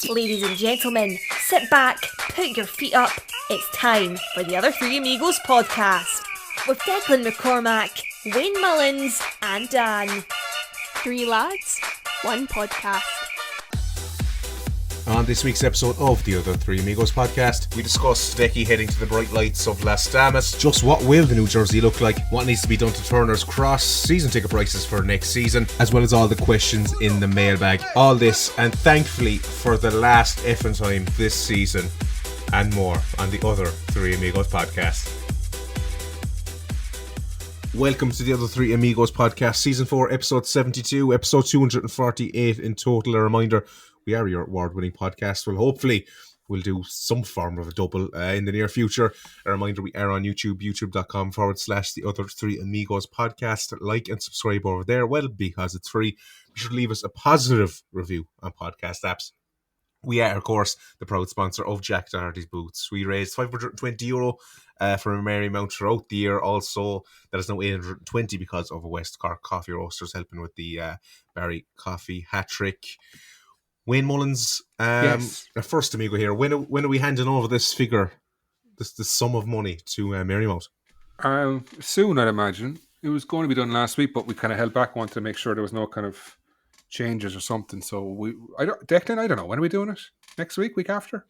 Ladies and gentlemen, sit back, put your feet up. It's time for the Other Three Amigos podcast with Declan McCormack, Wayne Mullins, and Dan. Three lads, one podcast. On this week's episode of the Other Three Amigos podcast, we discuss Deckys heading to the bright lights of Las Damas. Just what will the new jersey look like? What needs to be done to Turner's Cross? Season ticket prices for next season, as well as all the questions in the mailbag. All this, and thankfully for the last effing time this season, and more on the Other Three Amigos podcast. Welcome to the Other Three Amigos podcast, season 4, episode 72, episode 248 in total. A reminder, we are your award-winning podcast. Well, hopefully we'll do some form of a double in the near future. A reminder, we are on YouTube, youtube.com/the Other Three Amigos podcast. Like and subscribe over there. Well, because it's free, be sure to leave us a positive review on podcast apps. We are, of course, the proud sponsor of Jack Doherty's Boots. We raised €520 for a merry amount throughout the year. Also, that is now 820 because of West Cork Coffee Roasters helping with the Barry Coffee hat-trick. Wayne Mullins, yes. Our first amigo here. When are we handing over this figure, this sum of money to Marymount? Soon, I'd imagine. It was going to be done last week, but we kind of held back, wanted to make sure there was no kind of changes or something. So Declan, I don't know. When are we doing it? Next week? Week after?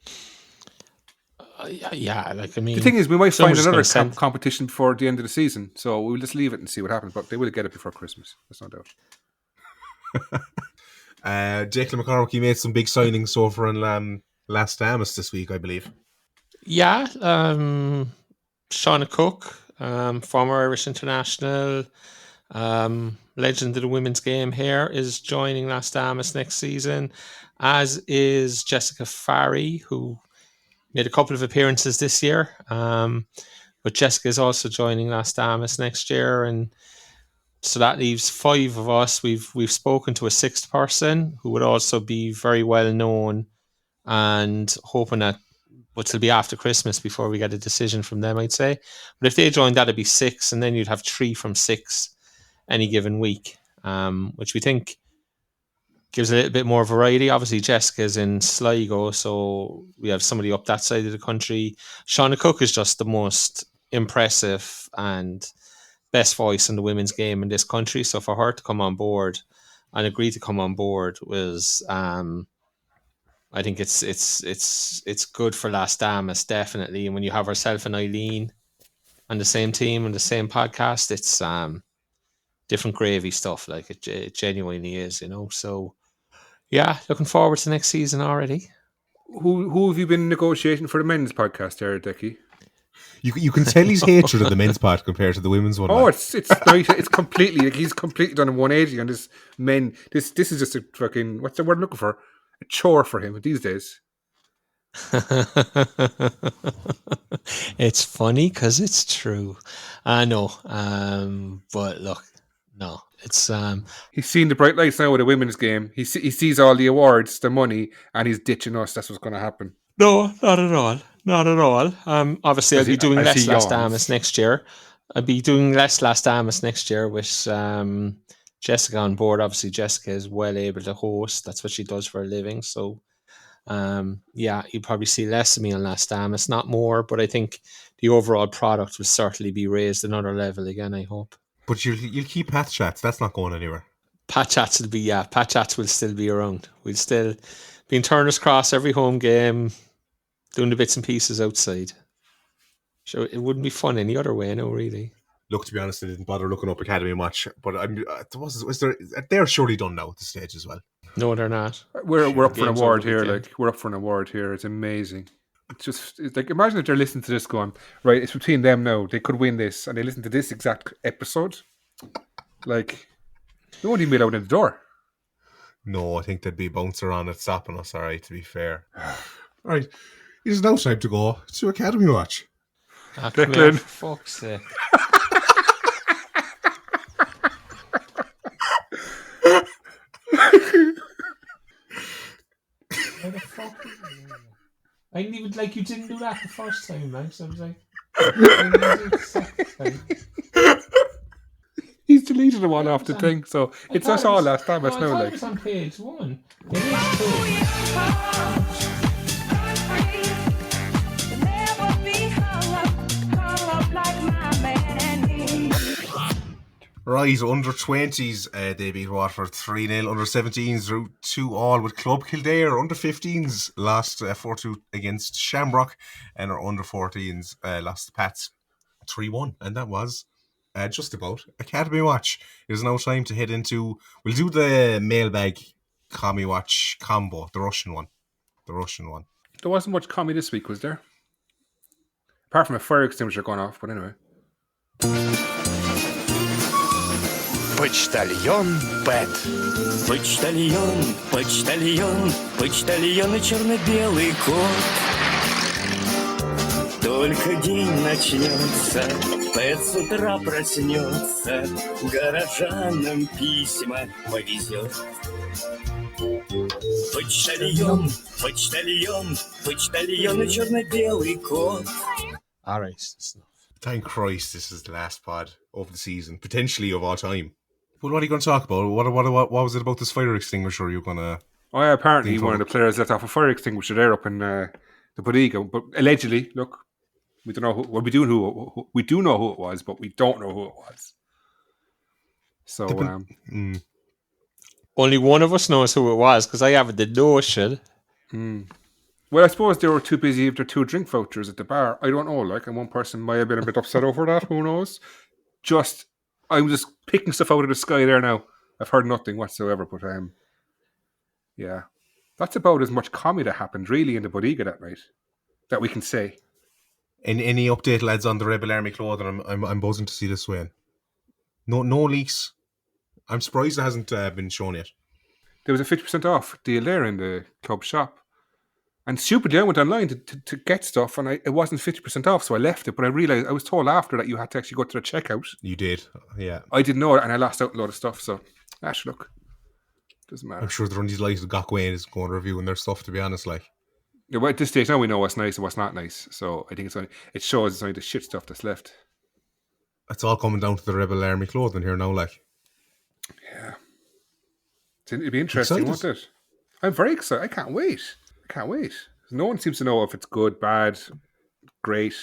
Yeah, like, I mean, the thing is, we might find another competition before the end of the season. So we'll just leave it and see what happens. But they will get it before Christmas. There's no doubt. Declan McCormack, he made some big signings over in Las Damas this week, I believe. Yeah, Shauna Cook, former Irish international, legend of the women's game here, is joining Las Damas next season, as is Jessica Farry, who made a couple of appearances this year. But Jessica is also joining Las Damas next year, and so that leaves 5 of us. We've spoken to a 6th person who would also be very well known, and hoping that, but it'll be after Christmas before we get a decision from them, I'd say. But if they joined, that'd be 6, and then you'd have 3 from 6 any given week, which we think gives a little bit more variety. Obviously, Jessica's in Sligo, so we have somebody up that side of the country. Shauna Cook is just the most impressive and best voice in the women's game in this country. So for her to come on board and agree to come on board was, I think it's good for Las Damas, definitely. And when you have herself and Eileen on the same team and the same podcast, it's different gravy stuff. Like it genuinely is, you know. So yeah, looking forward to next season already. Who have you been negotiating for the men's podcast there, Decky? You can tell his hatred of the men's part compared to the women's one. Oh, it's nice. It's completely, like, he's completely done a 180 on this men. This is just a fucking, what's the word I'm looking for? A chore for him these days. It's funny because it's true. I know. But look, no, it's he's seen the bright lights now with the women's game. He sees all the awards, the money, and he's ditching us. That's what's going to happen. No, not at all. Not at all. Obviously, I'll be doing less Las Damas next year. I'll be doing less Las Damas next year with Jessica on board. Obviously, Jessica is well able to host. That's what she does for a living. So, yeah, you'll probably see less of me on Las Damas, not more. But I think the overall product will certainly be raised another level again, I hope. But you'll keep Pat Chats. That's not going anywhere. Pat Chats will still be around. We'll still be in Turner's Cross every home game, doing the bits and pieces outside. So it wouldn't be fun any other way, no, really. Look, to be honest, I didn't bother looking up Academy much, but they're surely done now at this stage as well. No, they're not. We're up for an award here. Like, we're up for an award here. It's amazing. It's like, imagine if they're listening to this going, right, it's between them now. They could win this, and they listen to this exact episode. Like, they won't even be allowed in the door. No, I think there'd be a bouncer on it stopping us, all right, to be fair. All right, it is now time to go to Academy Watch. Declan. For fuck's sake. Why the fuck is it? I didn't even, like, you didn't do that the first time, man. So I was like, I didn't do it the second time. He's deleted the one off the thing, so it's us all Las Damas now. Like, it was on page 1. It is 2. Right, under 20s, they beat Waterford 3-0. Under 17s, drew 2-2 with Club Kildare. Under 15s, lost 4-2 against Shamrock. And our under 14s lost the Pats 3-1. And that was just about Academy Watch. It is now time to head into... We'll do the mailbag Academy Watch combo, the Russian one. There wasn't much comedy this week, was there? Apart from a fire extinguisher going off, but anyway. Почтальон Пэт. Почтальон, почтальон, почтальон и черно-белый кот. Только день начнется, Пэт с утра проснется, горожанам письма повезет. Почтальон, почтальон, почтальон и черно-белый кот. All right. Thank Christ this is the last pod of the season, potentially of all time. But what are you going to talk about? What was it about this fire extinguisher you're going to... Oh, yeah, apparently one of the players let off a fire extinguisher there up in the Bodega. But allegedly, look, we don't know who... Well, we do know who it was, but we don't know who it was. So, only one of us knows who it was, because I haven't the notion. Well, I suppose they were too busy with their 2 drink vouchers at the bar. I don't know, like, and one person might have been a bit upset over that. Who knows? I'm just picking stuff out of the sky there now. I've heard nothing whatsoever, but yeah. That's about as much comedy that happened, really, in the Bodega that night, that we can say. Any update, lads, on the Rebel Army clothing? I'm buzzing to see this win. No leaks. I'm surprised it hasn't been shown yet. There was a 50% off deal there in the club shop. And stupidly, I went online to get stuff, and it wasn't 50% off, so I left it. But I realised, I was told after that you had to actually go to the checkout. You did, yeah. I didn't know it, and I lost out a lot of stuff, so, look, doesn't matter. I'm sure they're delighted Gakwain is going reviewing their stuff, to be honest, like. Yeah, well, at this stage now we know what's nice and what's not nice, so I think it shows it's only the shit stuff that's left. It's all coming down to the Rebel Army clothing here now, like. Yeah. It'd be interesting, won't it? I'm very excited. I can't wait. No one seems to know if it's good, bad, great.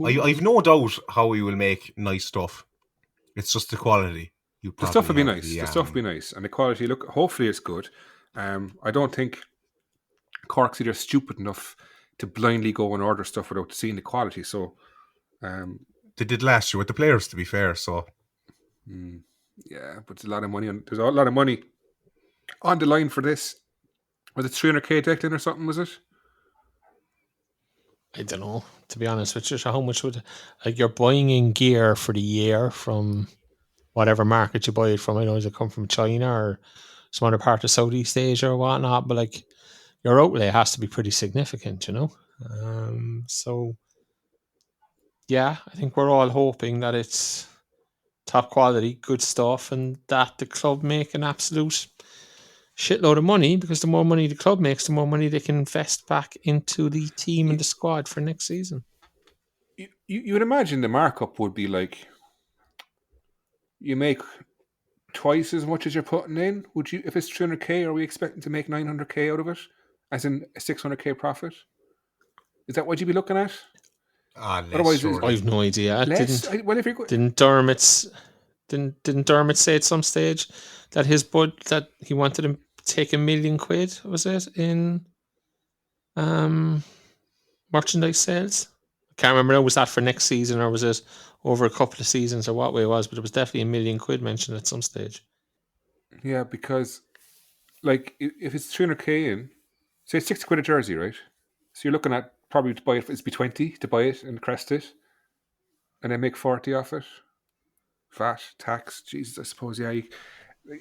I've no doubt how we will make nice stuff. It's just the quality. The stuff will be nice. The stuff will be nice. And the quality, look, hopefully it's good. I don't think Cork's either stupid enough to blindly go and order stuff without seeing the quality. So they did last year with the players, to be fair. So yeah, but there's a lot of money on the line for this. Was it 300k, Declan, or something, was it? I don't know, to be honest with you. So how much would... Like, you're buying in gear for the year from whatever market you buy it from. I know, does it come from China or some other part of Southeast Asia or whatnot? But, like, your outlay has to be pretty significant, you know? So, yeah, I think we're all hoping that it's top quality, good stuff, and that the club make an absolute shitload of money, because the more money the club makes, the more money they can invest back into the team and the squad for next season. You would imagine the markup would be like, you make twice as much as you're putting in. Would you, if it's 300k, are we expecting to make 900k out of it, as in a 600k profit? Is that what you'd be looking at? Otherwise, I have no idea. Didn't Dermot say at some stage that his bud that he wanted to take £1 million, was it, in merchandise sales? I can't remember now, was that for next season or was it over a couple of seasons or what way it was, but it was definitely £1 million mentioned at some stage. Yeah, because like if it's 300k in, say it's 60 quid a jersey, right? So you're looking at probably to buy it, it'd be 20 to buy it and crest it, and then make 40 off it. VAT, tax, Jesus, I suppose, yeah.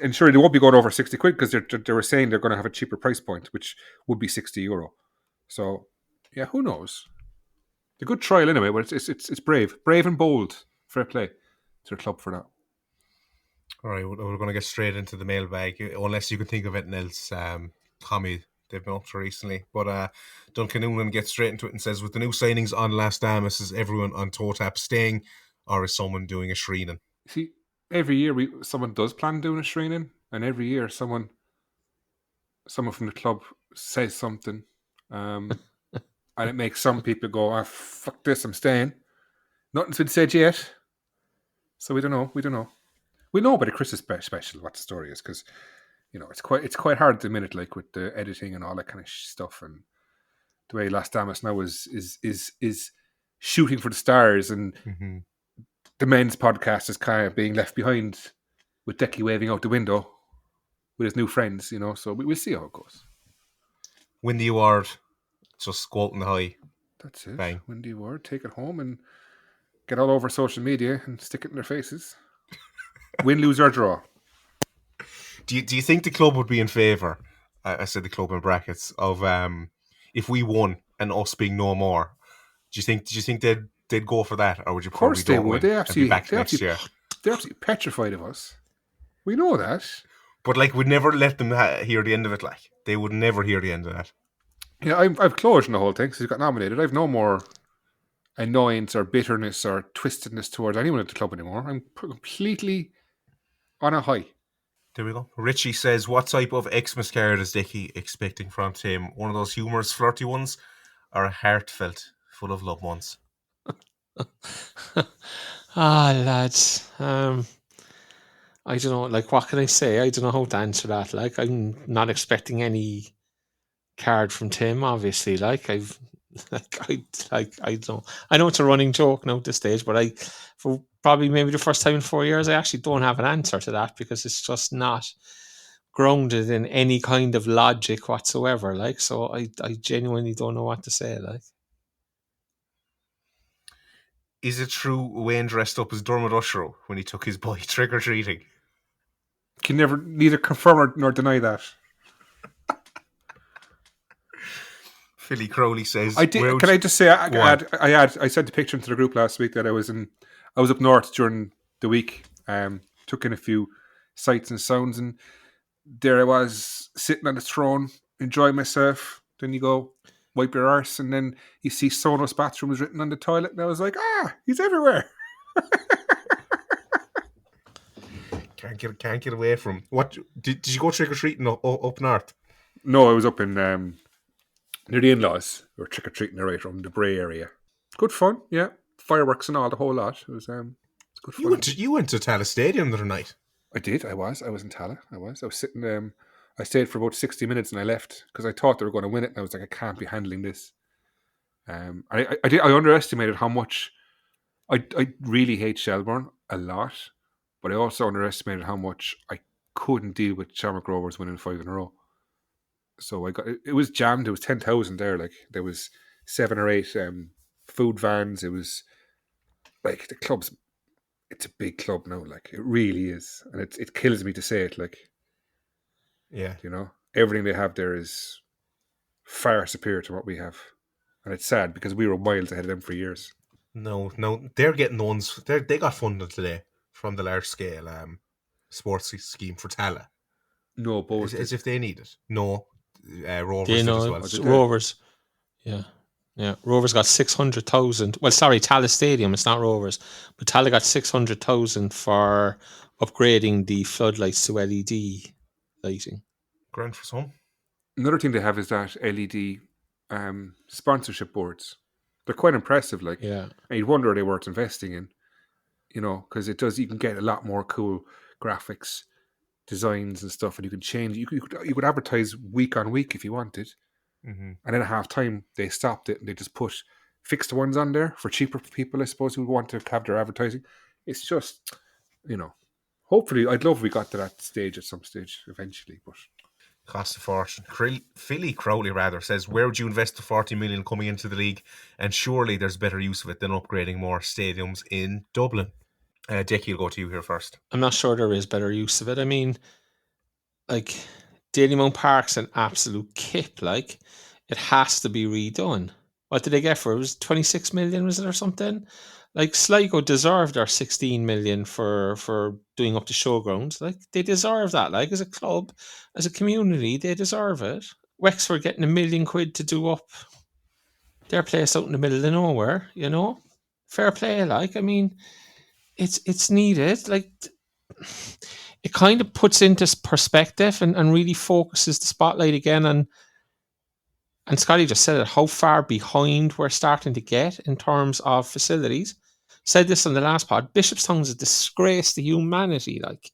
And sure, they won't be going over 60 quid because they were saying they're going to have a cheaper price point, which would be €60. So, yeah, who knows? It's a good trial anyway, but it's brave and bold. Fair play to the club for that. All right, we're going to get straight into the mailbag, unless you can think of anything else, Tommy, they've been up to recently. But Duncan Noonan gets straight into it and says, with the new signings on Las Damas, is everyone on TOTAP staying, or is someone doing a shriening? See, every year someone does plan doing a training, and every year someone from the club says something, and it makes some people go, "Ah, fuck this, I'm staying." Nothing's been said yet, so we don't know. We know about the Christmas special what the story is, because it's quite hard at the minute, like with the editing and all that kind of stuff, and the way Las Damas now is shooting for the stars, and the men's podcast is kind of being left behind with Decky waving out the window with his new friends, so we'll see how it goes. Win the award, just go out in the high. That's it. Bang. Win the award, take it home, and get all over social media and stick it in their faces. Win, lose, or draw. Do you think the club would be in favour? I said the club in brackets of if we won and us being no more. Do you think they'd go for that, or would you? Of course they would. They're absolutely next year. They're absolutely petrified of us. We know that. But we'd never let them hear the end of it. They would never hear the end of that. Yeah, I've closure in the whole thing because he got nominated. I've no more annoyance or bitterness or twistedness towards anyone at the club anymore. I'm completely on a high. There we go. Richie says, what type of Xmas card is Decky expecting from Tim? One of those humorous, flirty ones, or a heartfelt, full of loved ones? Lads. I don't know, what can I say? I don't know how to answer that. I'm not expecting any card from Tim, obviously. I don't. I know it's a running joke now at this stage, but for probably maybe the first time in 4 years, I actually don't have an answer to that because it's just not grounded in any kind of logic whatsoever. So I genuinely don't know what to say. Is it true Wayne dressed up as Dermot Usherow when he took his boy trick or treating? Can neither confirm nor deny that. Philly Crowley says, I did. Can I just say I sent a picture into the group last week that I was up north during the week. Took in a few sights and sounds, and there I was sitting on the throne, enjoying myself. Then you go wipe your arse, and then you see Sonos bathroom was written on the toilet, and I was like, he's everywhere. Can't get away from. What did you go trick or treating up north? No, I was up in near the in-laws. We were trick or treating right around the Bray area. Good fun, yeah. Fireworks and all, the whole lot. It was good fun. You went to Tala Stadium the other night. I did. I was in Tala. I was sitting. I stayed for about 60 minutes and I left because I thought they were going to win it, and I was like, I can't be handling this. I underestimated how much. I really hate Shelbourne a lot. But I also underestimated how much I couldn't deal with Shamrock Rovers winning 5 in a row. So it was jammed. There was 10,000 there. There was 7 or 8 food vans. It was the club's. It's a big club now. It really is, and it kills me to say it. Yeah, everything they have there is far superior to what we have, and it's sad because we were miles ahead of them for years. No, they're getting the ones. They got funded today from the large scale sports scheme for Tala. No, both as if they need it. No, Rovers did as well. Rovers, yeah. Rovers got 600,000. Well, sorry, Tala Stadium. It's not Rovers, but Tala got 600,000 for upgrading the floodlights to LED lighting. Grand for some. Another thing they have is that LED sponsorship boards. They're quite impressive. And you'd wonder are they worth investing in. Because you can get a lot more cool graphics, designs and stuff, and you can change. You could advertise week on week if you wanted, and then at half time they stopped it and they just put fixed ones on there for cheaper people, I suppose, who want to have their advertising. It's just, hopefully, I'd love if we got to that stage at some stage eventually, but cost a fortune. Philly Crowley says, where would you invest the 40 million coming into the league? And surely there's better use of it than upgrading more stadiums in Dublin. Decky, will go to you here first. I'm not sure there is better use of it. I mean, Dalymount Park's an absolute kip. It has to be redone. What did they get for it? It was 26 million, was it, or something? Sligo deserved their 16 million for doing up the showgrounds. They deserve that. As a club, as a community, they deserve it. Wexford getting £1 million to do up their place out in the middle of nowhere, Fair play, I mean, it's needed. it kind of puts into perspective and really focuses the spotlight again on, and Scotty just said it, how far behind we're starting to get in terms of facilities. Said this on the last pod, Bishopstown is a disgrace to humanity. Like,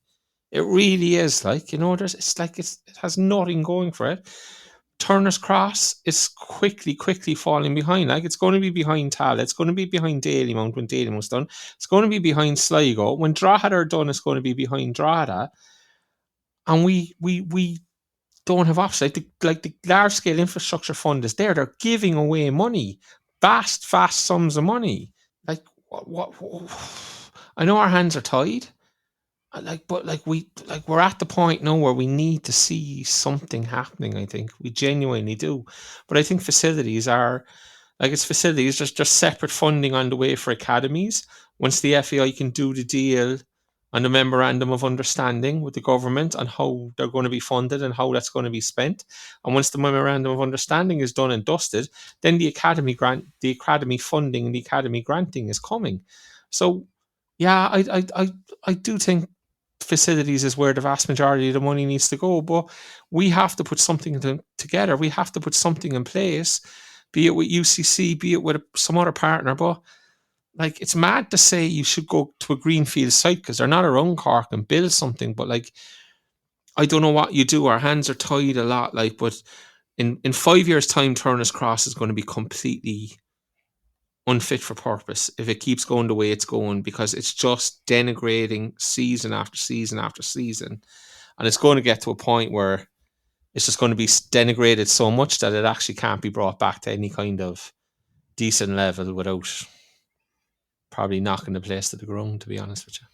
it really is. Like, you know, it has nothing going for it. Turner's Cross is quickly falling behind. Like, it's going to be behind Tal. It's going to be behind Dalymount when Dalymount's done. It's going to be behind Sligo. When Drogheda are done, it's going to be behind Drogheda. And we don't have options. Like the large scale infrastructure fund is there. They're giving away money, vast sums of money. Like, what I know our hands are tied. But we're at the point now where we need to see something happening. I think we genuinely do. But I think facilities are just separate funding on the way for academies. Once the FAI can do the deal on the memorandum of understanding with the government on how they're going to be funded and how that's going to be spent, and once the memorandum of understanding is done and dusted, then the academy funding and the academy granting is coming. So, yeah, I do think facilities is where the vast majority of the money needs to go, but we have to put something together. We have to put something in place, be it with UCC, be it with some other partner. But like, it's mad to say you should go to a greenfield site because they're not around Cork and build something. But like, I don't know what you do. Our hands are tied a lot. Like, but in 5 years' time, Turner's Cross is going to be completely unfit for purpose if it keeps going the way it's going, because it's just denigrating season after season after season, and it's going to get to a point where it's just going to be denigrated so much that it actually can't be brought back to any kind of decent level without probably knocking the place to the ground, to be honest with you.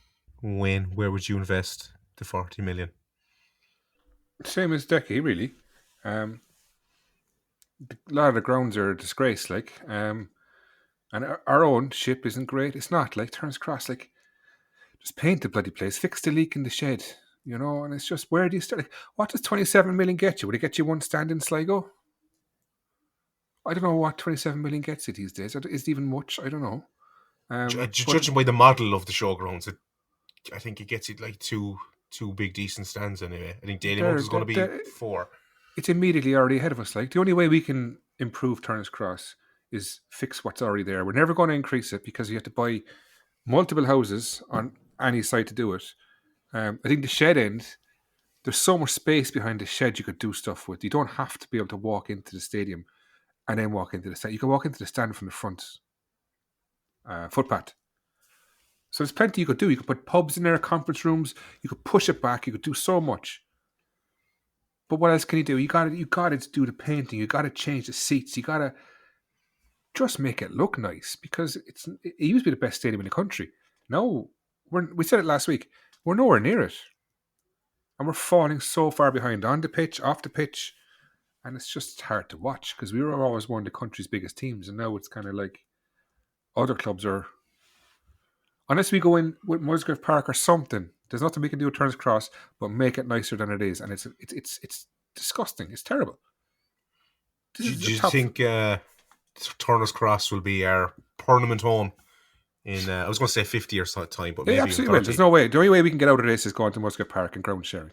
Where would you invest the 40 million? Same as Decky, really. A lot of the grounds are a disgrace, like. And our own ship isn't great. It's not, like, Turner's Cross, like, just paint the bloody place, fix the leak in the shed, you know, and it's just, where do you start? Like, what does 27 million get you? Would it get you one stand in Sligo? I don't know what 27 million gets you these days. Is it even much? I don't know. Judging by the model of the showgrounds, I think it gets you like two big decent stands anyway. I think Dalymount is going to be 4. It's immediately already ahead of us. Like, the only way we can improve Turner's Cross is fix what's already there. We're never going to increase it because you have to buy multiple houses on any site to do it. I think the shed end, there's so much space behind the shed you could do stuff with. You don't have to be able to walk into the stadium and then walk into the stand. You can walk into the stand from the front footpath. So there's plenty you could do. You could put pubs in there, conference rooms. You could push it back. You could do so much. But what else can you do? You got to do the painting. You got to change the seats. You got to just make it look nice, because it used to be the best stadium in the country. No, we said it last week. We're nowhere near it, and we're falling so far behind on the pitch, off the pitch, and it's just hard to watch because we were always one of the country's biggest teams, and now it's kind of like other clubs are. Unless we go in with Musgrave Park or something, there's nothing we can do with Turner's Cross but make it nicer than it is, and it's disgusting. It's terrible. Do you think Turner's Cross will be our permanent home in, I was going to say 50 years time, but maybe absolutely will. There's no way. The only way we can get out of this is going to Musgrave Park and ground sharing,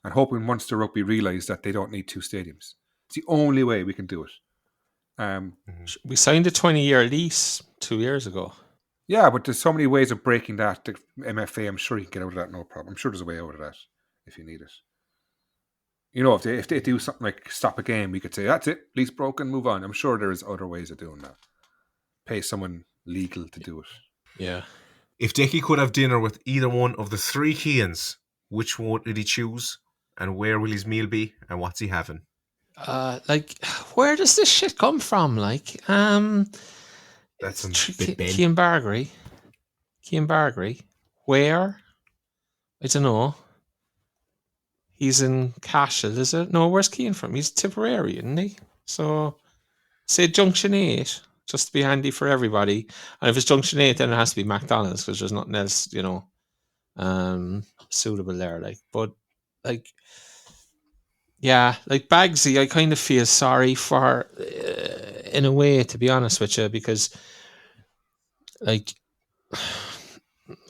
and hoping Munster Rugby realise that they don't need 2 stadiums. It's the only way we can do it. We signed a 20-year lease 2 years ago. Yeah, but there's so many ways of breaking that. The MFA, I'm sure you can get out of that, no problem. I'm sure there's a way out of that if you need it. You know, if they do something like stop a game, we could say, that's it, lease broken, move on. I'm sure there is other ways of doing that. Pay someone legal to do it. Yeah. If Decky could have dinner with either one of the 3 Keans, which one did he choose? And where will his meal be? And what's he having? Where does this shit come from? Like, that's some Cian Bargary. Where? I don't know. He's in Cashel, is it? No, where's Cian from? He's Tipperary, isn't he? So, say Junction 8, just to be handy for everybody. And if it's Junction 8, then it has to be McDonald's, because there's nothing else, you know, suitable there. Like, but, like, yeah, like Bagsy, I kind of feel sorry for, in a way, to be honest with you, because, like,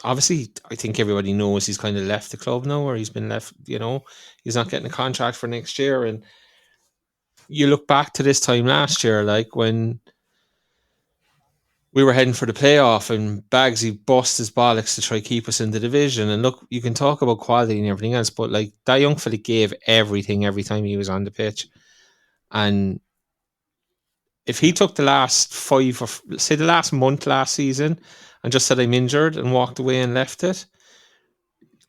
obviously, I think everybody knows he's kind of left the club now, or he's been left, he's not getting a contract for next year. And you look back to this time last year, like when we were heading for the playoff and Bagsy bust his bollocks to try to keep us in the division. And look, you can talk about quality and everything else, but like that young fella gave everything every time he was on the pitch. And if he took the last the last month last season and just said I'm injured and walked away and left it,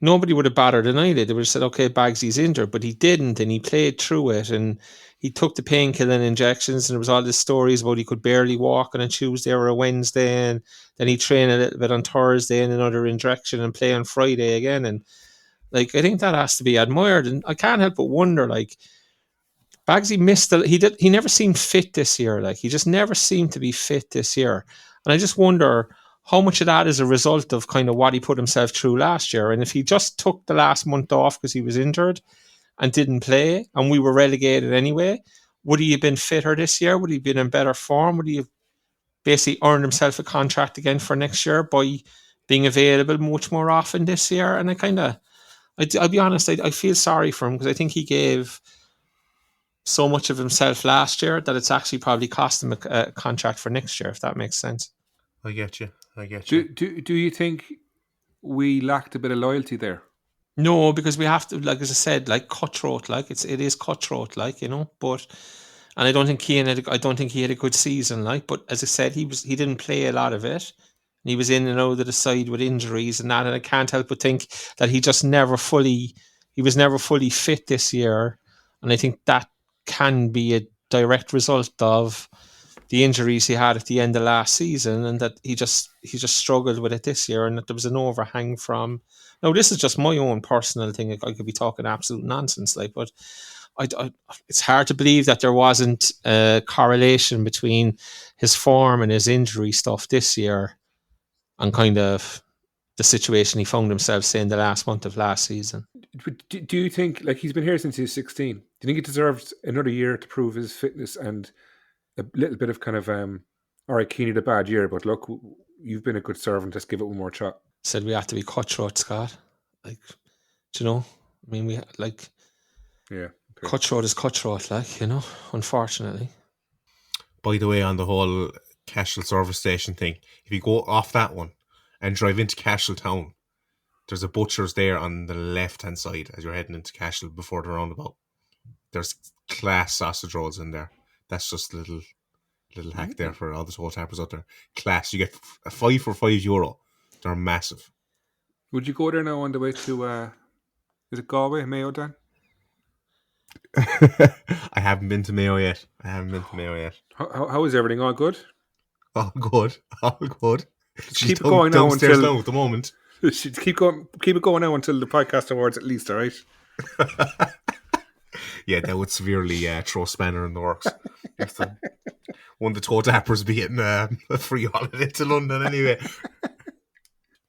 nobody would have bothered an eyelid. They would have said, okay, Bagsy's injured, but he didn't, and he played through it, and he took the painkilling injections, and there was all these stories about he could barely walk on a Tuesday or a Wednesday, and then he trained a little bit on Thursday and another injection and play on Friday again. And like, I think that has to be admired, and I can't help but wonder, like, Bagsy he never seemed fit this year. Like, he just never seemed to be fit this year. And I just wonder how much of that is a result of kind of what he put himself through last year. And if he just took the last month off because he was injured and didn't play and we were relegated anyway, would he have been fitter this year? Would he have been in better form? Would he have basically earned himself a contract again for next year by being available much more often this year? And I'll be honest, I feel sorry for him because I think he gave so much of himself last year that it's actually probably cost him a contract for next year, if that makes sense. I get you. Do you think we lacked a bit of loyalty there? No, because we have to, like, as I said, like, cutthroat, like it is cutthroat, like, but and I don't think he had a good season, like, but as I said, he didn't play a lot of it. And he was in and out of the side with injuries and that, and I can't help but think that he was never fully fit this year. And I think that can be a direct result of the injuries he had at the end of last season, and that he just struggled with it this year, and that there was an overhang from. Now, this is just my own personal thing. I could be talking absolute nonsense, like, but it's hard to believe that there wasn't a correlation between his form and his injury stuff this year, and kind of the situation he found himself, say, in the last month of last season. Do you think, like, he's been here since he was 16? Do you think he deserves another year to prove his fitness and a little bit of kind of, all right, Keane had a bad year, but look, you've been a good servant. Let's give it one more shot. Said we have to be cutthroat, Scott. Like, do you know? I mean, we like, yeah, okay. Cutthroat is cutthroat, like, unfortunately. By the way, on the whole Cashel service station thing, if you go off that one and drive into Cashel town, there's a butcher's there on the left-hand side as you're heading into Cashel before the roundabout. There's class sausage rolls in there. That's just a little hack there for all the toll tappers out there. Class. You get a 5 for €5. They're massive. Would you go there now on the way to, is it Galway, Mayo, Dan? I haven't been to Mayo yet. How is everything? All good? All good. Keep it going now downstairs until... now at the moment. Keep it going now until the podcast awards at least, all right? Yeah, that would severely throw a spanner in the works. One of the toe tappers be getting a free holiday to London anyway.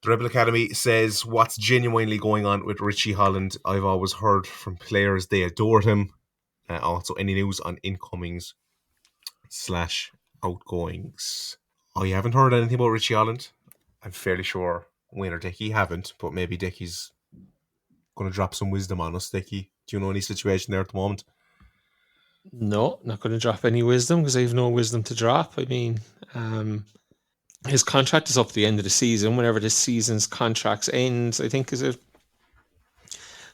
The Rebel Academy says, what's genuinely going on with Richie Holland? I've always heard from players they adored him. Also, any news on incomings / outgoings? I haven't heard anything about Richie Holland. I'm fairly sure Wayne or Decky haven't, but maybe Decky's going to drop some wisdom on us. Decky, do you know any situation there at the moment? No, not going to drop any wisdom because I have no wisdom to drop. I mean, his contract is up at the end of the season. Whenever this season's contracts ends, I think, I was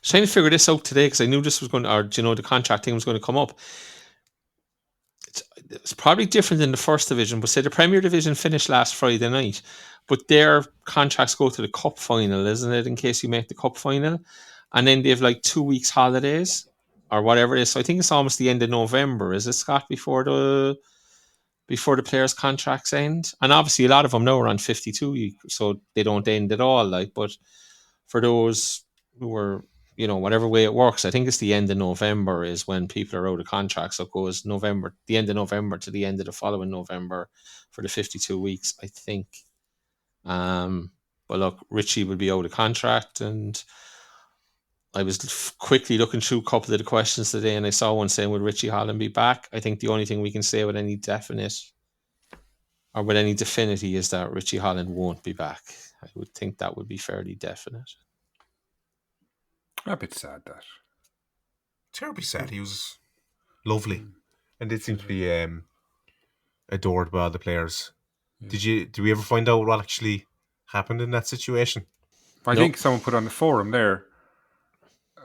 trying to figure this out today because I knew this was going to, or the contract thing was going to come up. It's probably different in the first division, but say the Premier Division finished last Friday night, but their contracts go to the cup final, isn't it? In case you make the cup final, and then they have like 2 weeks holidays or whatever it is. So I think it's almost the end of November, is it, Scott? Before the players' contracts end, and obviously a lot of them now are on 52, so they don't end at all. Like, but for those who are, whatever way it works, I think it's the end of November is when people are out of contract. So it goes the end of November to the end of the following November for the 52 weeks, I think. But look, Richie will be out of contract, and I was quickly looking through a couple of the questions today, and I saw one saying, will Richie Holland be back? I think the only thing we can say with any definity is that Richie Holland won't be back. I would think that would be fairly definite. A bit sad that. Terribly sad. He was lovely, and did seem to be adored by all the players. Did we ever find out what actually happened in that situation? I think someone put on the forum there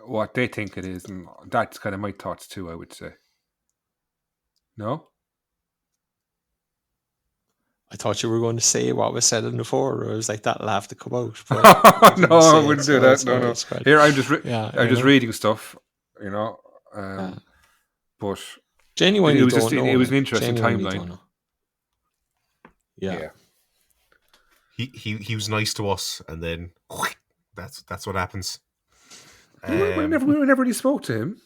what they think it is, and that's kind of my thoughts too, I would say. No? I thought you were going to say what was said in the forum. I was like, that'll have to come out. But no, I wouldn't do that. No. Here, I'm just reading stuff, you know. But genuinely, it was an interesting timeline. Yeah. He was nice to us, and then that's what happens. We never really spoke to him,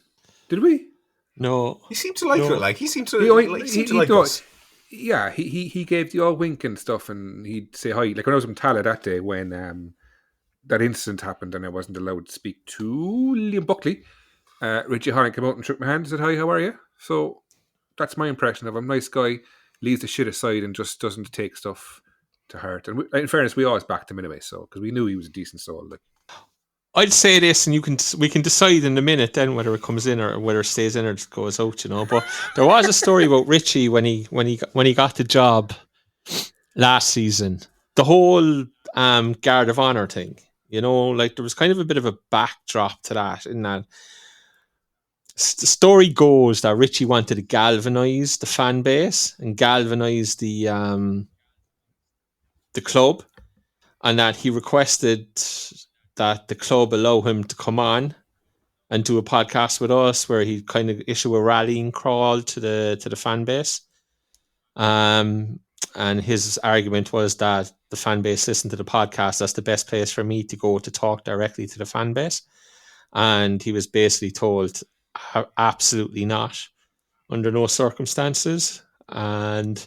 did we? No. He seemed to like it. Like he seemed to like us. Yeah, he gave the old wink and stuff, and he'd say hi. Like when I was in Tala that day when that incident happened, and I wasn't allowed to speak to Liam Buckley. Richie Hornick came out and shook my hand and said, "Hi, how are you?" So that's my impression of him. Nice guy, leaves the shit aside and just doesn't take stuff to heart. And in fairness, we always backed him anyway, so because we knew he was a decent soul. Like, I'd say this, and we can decide in a minute then whether it comes in or whether it stays in or just goes out. You know, but there was a story about Richie when he got the job last season. The whole Guard of Honor thing. You know, like there was kind of a bit of a backdrop to that. In that, the story goes that Richie wanted to galvanize the fan base and galvanize the club, and that he requested that the club allow him to come on and do a podcast with us where he'd kind of issue a rallying call to the fan base. And his argument was that the fan base listened to the podcast. That's the best place for me to go to talk directly to the fan base. And he was basically told, absolutely not, under no circumstances. And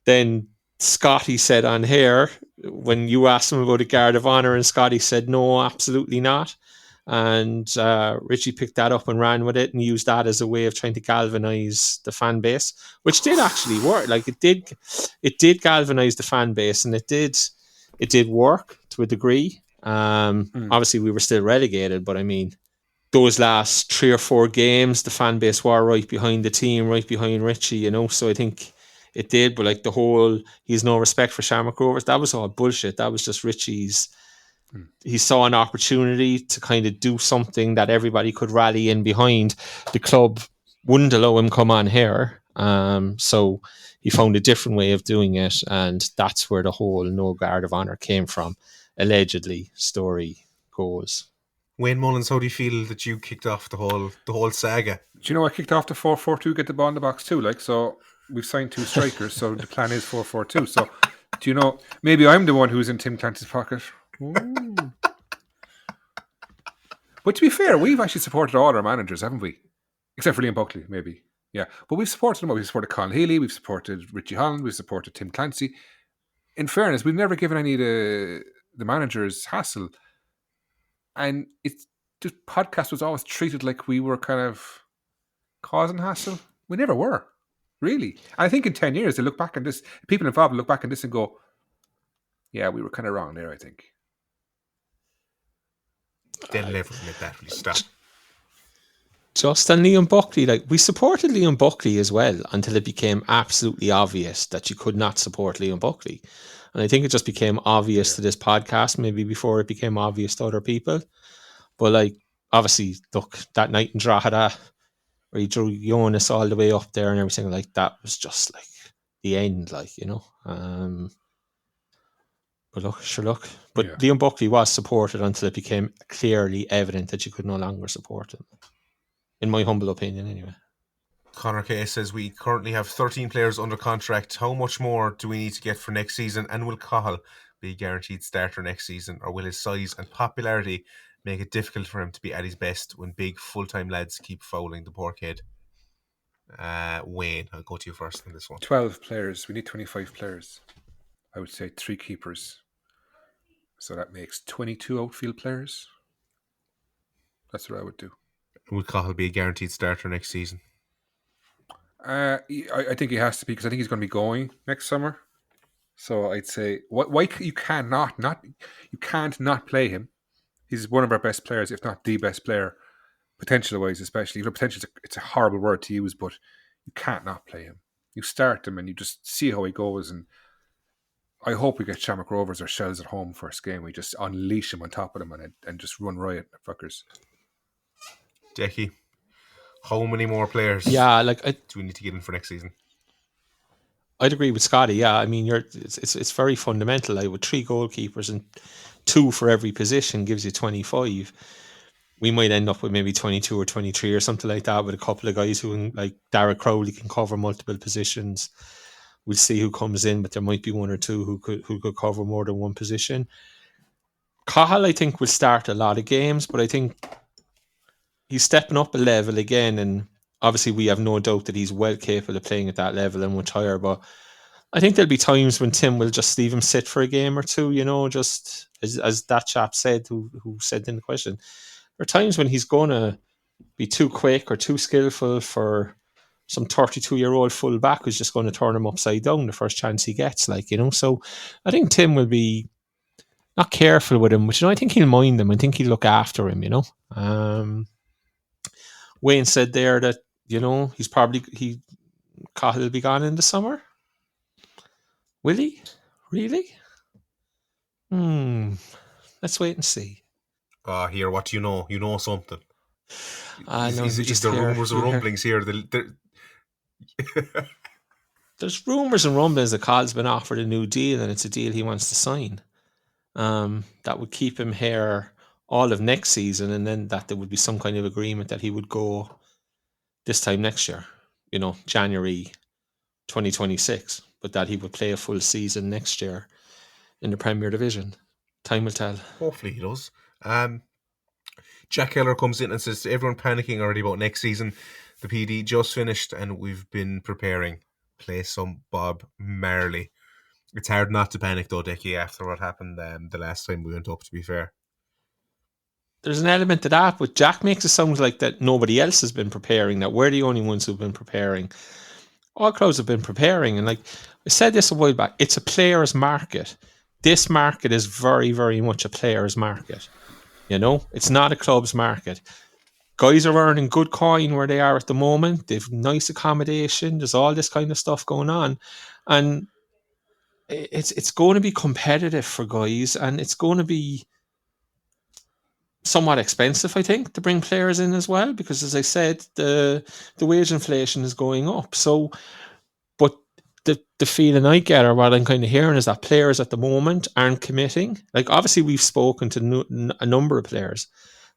then Scotty said on here, when you asked him about a Guard of Honor, and Scotty said, no, absolutely not. And Richie picked that up and ran with it and used that as a way of trying to galvanize the fan base, which did actually work. Like it did galvanize the fan base, and it did work to a degree. Obviously we were still relegated, but I mean, those last 3 or 4 games, the fan base were right behind the team, right behind Richie, you know. So I think it did, but like the whole, he's no respect for Shamrock Rovers, that was all bullshit. That was just Richie's. He saw an opportunity to kind of do something that everybody could rally in behind. The club wouldn't allow him come on here, so he found a different way of doing it, and that's where the whole no Guard of Honor came from, allegedly. Story goes. Wayne Mullins, how do you feel that you kicked off the whole saga? Do you know I kicked off the 4-4-2, get the ball in the box too? Like, so we've signed 2 strikers, so the plan is 4-4-2. So, do you know, maybe I'm the one who's in Tim Clancy's pocket. Ooh. But to be fair, we've actually supported all our managers, haven't we? Except for Liam Buckley, maybe. Yeah, but we've supported them all. We've supported Colin Healy, we've supported Richie Holland, we've supported Tim Clancy. In fairness, we've never given any of the managers hassle. And it's just podcast was always treated like we were kind of causing hassle. We never were, really. And I think in 10 years, they look back on this, people involved look back on this and go, yeah, we were kind of wrong there, I think. They'll never admit that. Really stop. Just on Liam Buckley, like we supported Liam Buckley as well until it became absolutely obvious that you could not support Liam Buckley. And I think it just became obvious to this podcast, maybe before it became obvious to other people. But like, obviously, look, that night in Drogheda, where he drew Jonas all the way up there and everything, like that was just like the end, like, you know. But look. But yeah. Liam Buckley was supported until it became clearly evident that you could no longer support him. In my humble opinion, anyway. Connor K says, we currently have 13 players under contract. How much more do we need to get for next season? And will Cahill be a guaranteed starter next season? Or will his size and popularity make it difficult for him to be at his best when big full-time lads keep fouling the poor kid? Wayne, I'll go to you first on this one. 12 players. We need 25 players. I would say 3 keepers. So that makes 22 outfield players. That's what I would do. Will Cahill be a guaranteed starter next season? I think he has to be, because I think he's going to be going next summer. So I'd say why you can't not play him. He's one of our best players, if not the best player, potential-wise especially. Potential, it's a horrible word to use, but you can't not play him. You start him and you just see how he goes. And I hope we get Shamrock Rovers or Shells at home first game. We just unleash him on top of them and just run riot, fuckers. Decky, how many more players do we need to get in for next season? I'd agree with Scotty. Yeah, I mean, it's very fundamental. Like with 3 goalkeepers and 2 for every position gives you 25. We might end up with maybe 22 or 23 or something like that with a couple of guys who, like Darragh Crowley, can cover multiple positions. We'll see who comes in, but there might be 1 or 2 who could cover more than one position. Cahill, I think, will start a lot of games, but I think he's stepping up a level again, and obviously we have no doubt that he's well capable of playing at that level and much higher, but I think there'll be times when Tim will just leave him sit for a game or 2, just as that chap said, who said in the question. There are times when he's going to be too quick or too skillful for some 32-year-old full-back who's just going to turn him upside down the first chance he gets, So I think Tim will be not careful with him, which I think he'll mind him. I think he'll look after him, Wayne said there that, he's probably, Cahill will be gone in the summer. Will he? Really? Let's wait and see. Here, what do you know? You know something. Is there rumours or rumblings here? There's rumours and rumblings that Cahill's been offered a new deal, and it's a deal he wants to sign. That would keep him here all of next season, and then that there would be some kind of agreement that he would go this time next year, January 2026, but that he would play a full season next year in the Premier Division. Time will tell. Hopefully he does. Jack Keller comes in and says, everyone panicking already about next season. The PD just finished and we've been preparing. Play some Bob Marley. It's hard not to panic though, Decky, after what happened the last time we went up, to be fair. There's an element to that, but Jack makes it sound like that nobody else has been preparing, that we're the only ones who've been preparing. All clubs have been preparing, and I said this a while back, it's a player's market. This market is very, very much a player's market. It's not a club's market. Guys are earning good coin where they are at the moment. They've nice accommodation. There's all this kind of stuff going on. And it's going to be competitive for guys, and it's going to be somewhat expensive, I think, to bring players in as well, because as I said, the wage inflation is going up. So, but the feeling I get, or what I'm kind of hearing, is that players at the moment aren't committing. Like, obviously we've spoken to a number of players.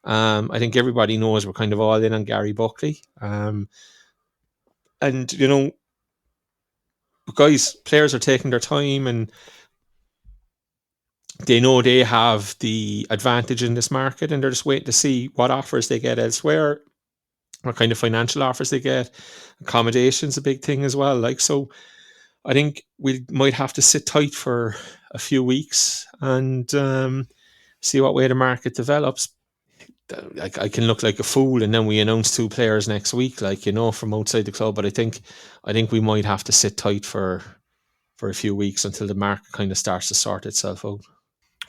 I think everybody knows we're kind of all in on Gary Buckley. And, players are taking their time, and they know they have the advantage in this market, and they're just waiting to see what offers they get elsewhere, what kind of financial offers they get. Accommodation's a big thing as well. So I think we might have to sit tight for a few weeks and see what way the market develops. I can look like a fool, and then we announce 2 players next week, from outside the club. But I think we might have to sit tight for a few weeks until the market kind of starts to sort itself out.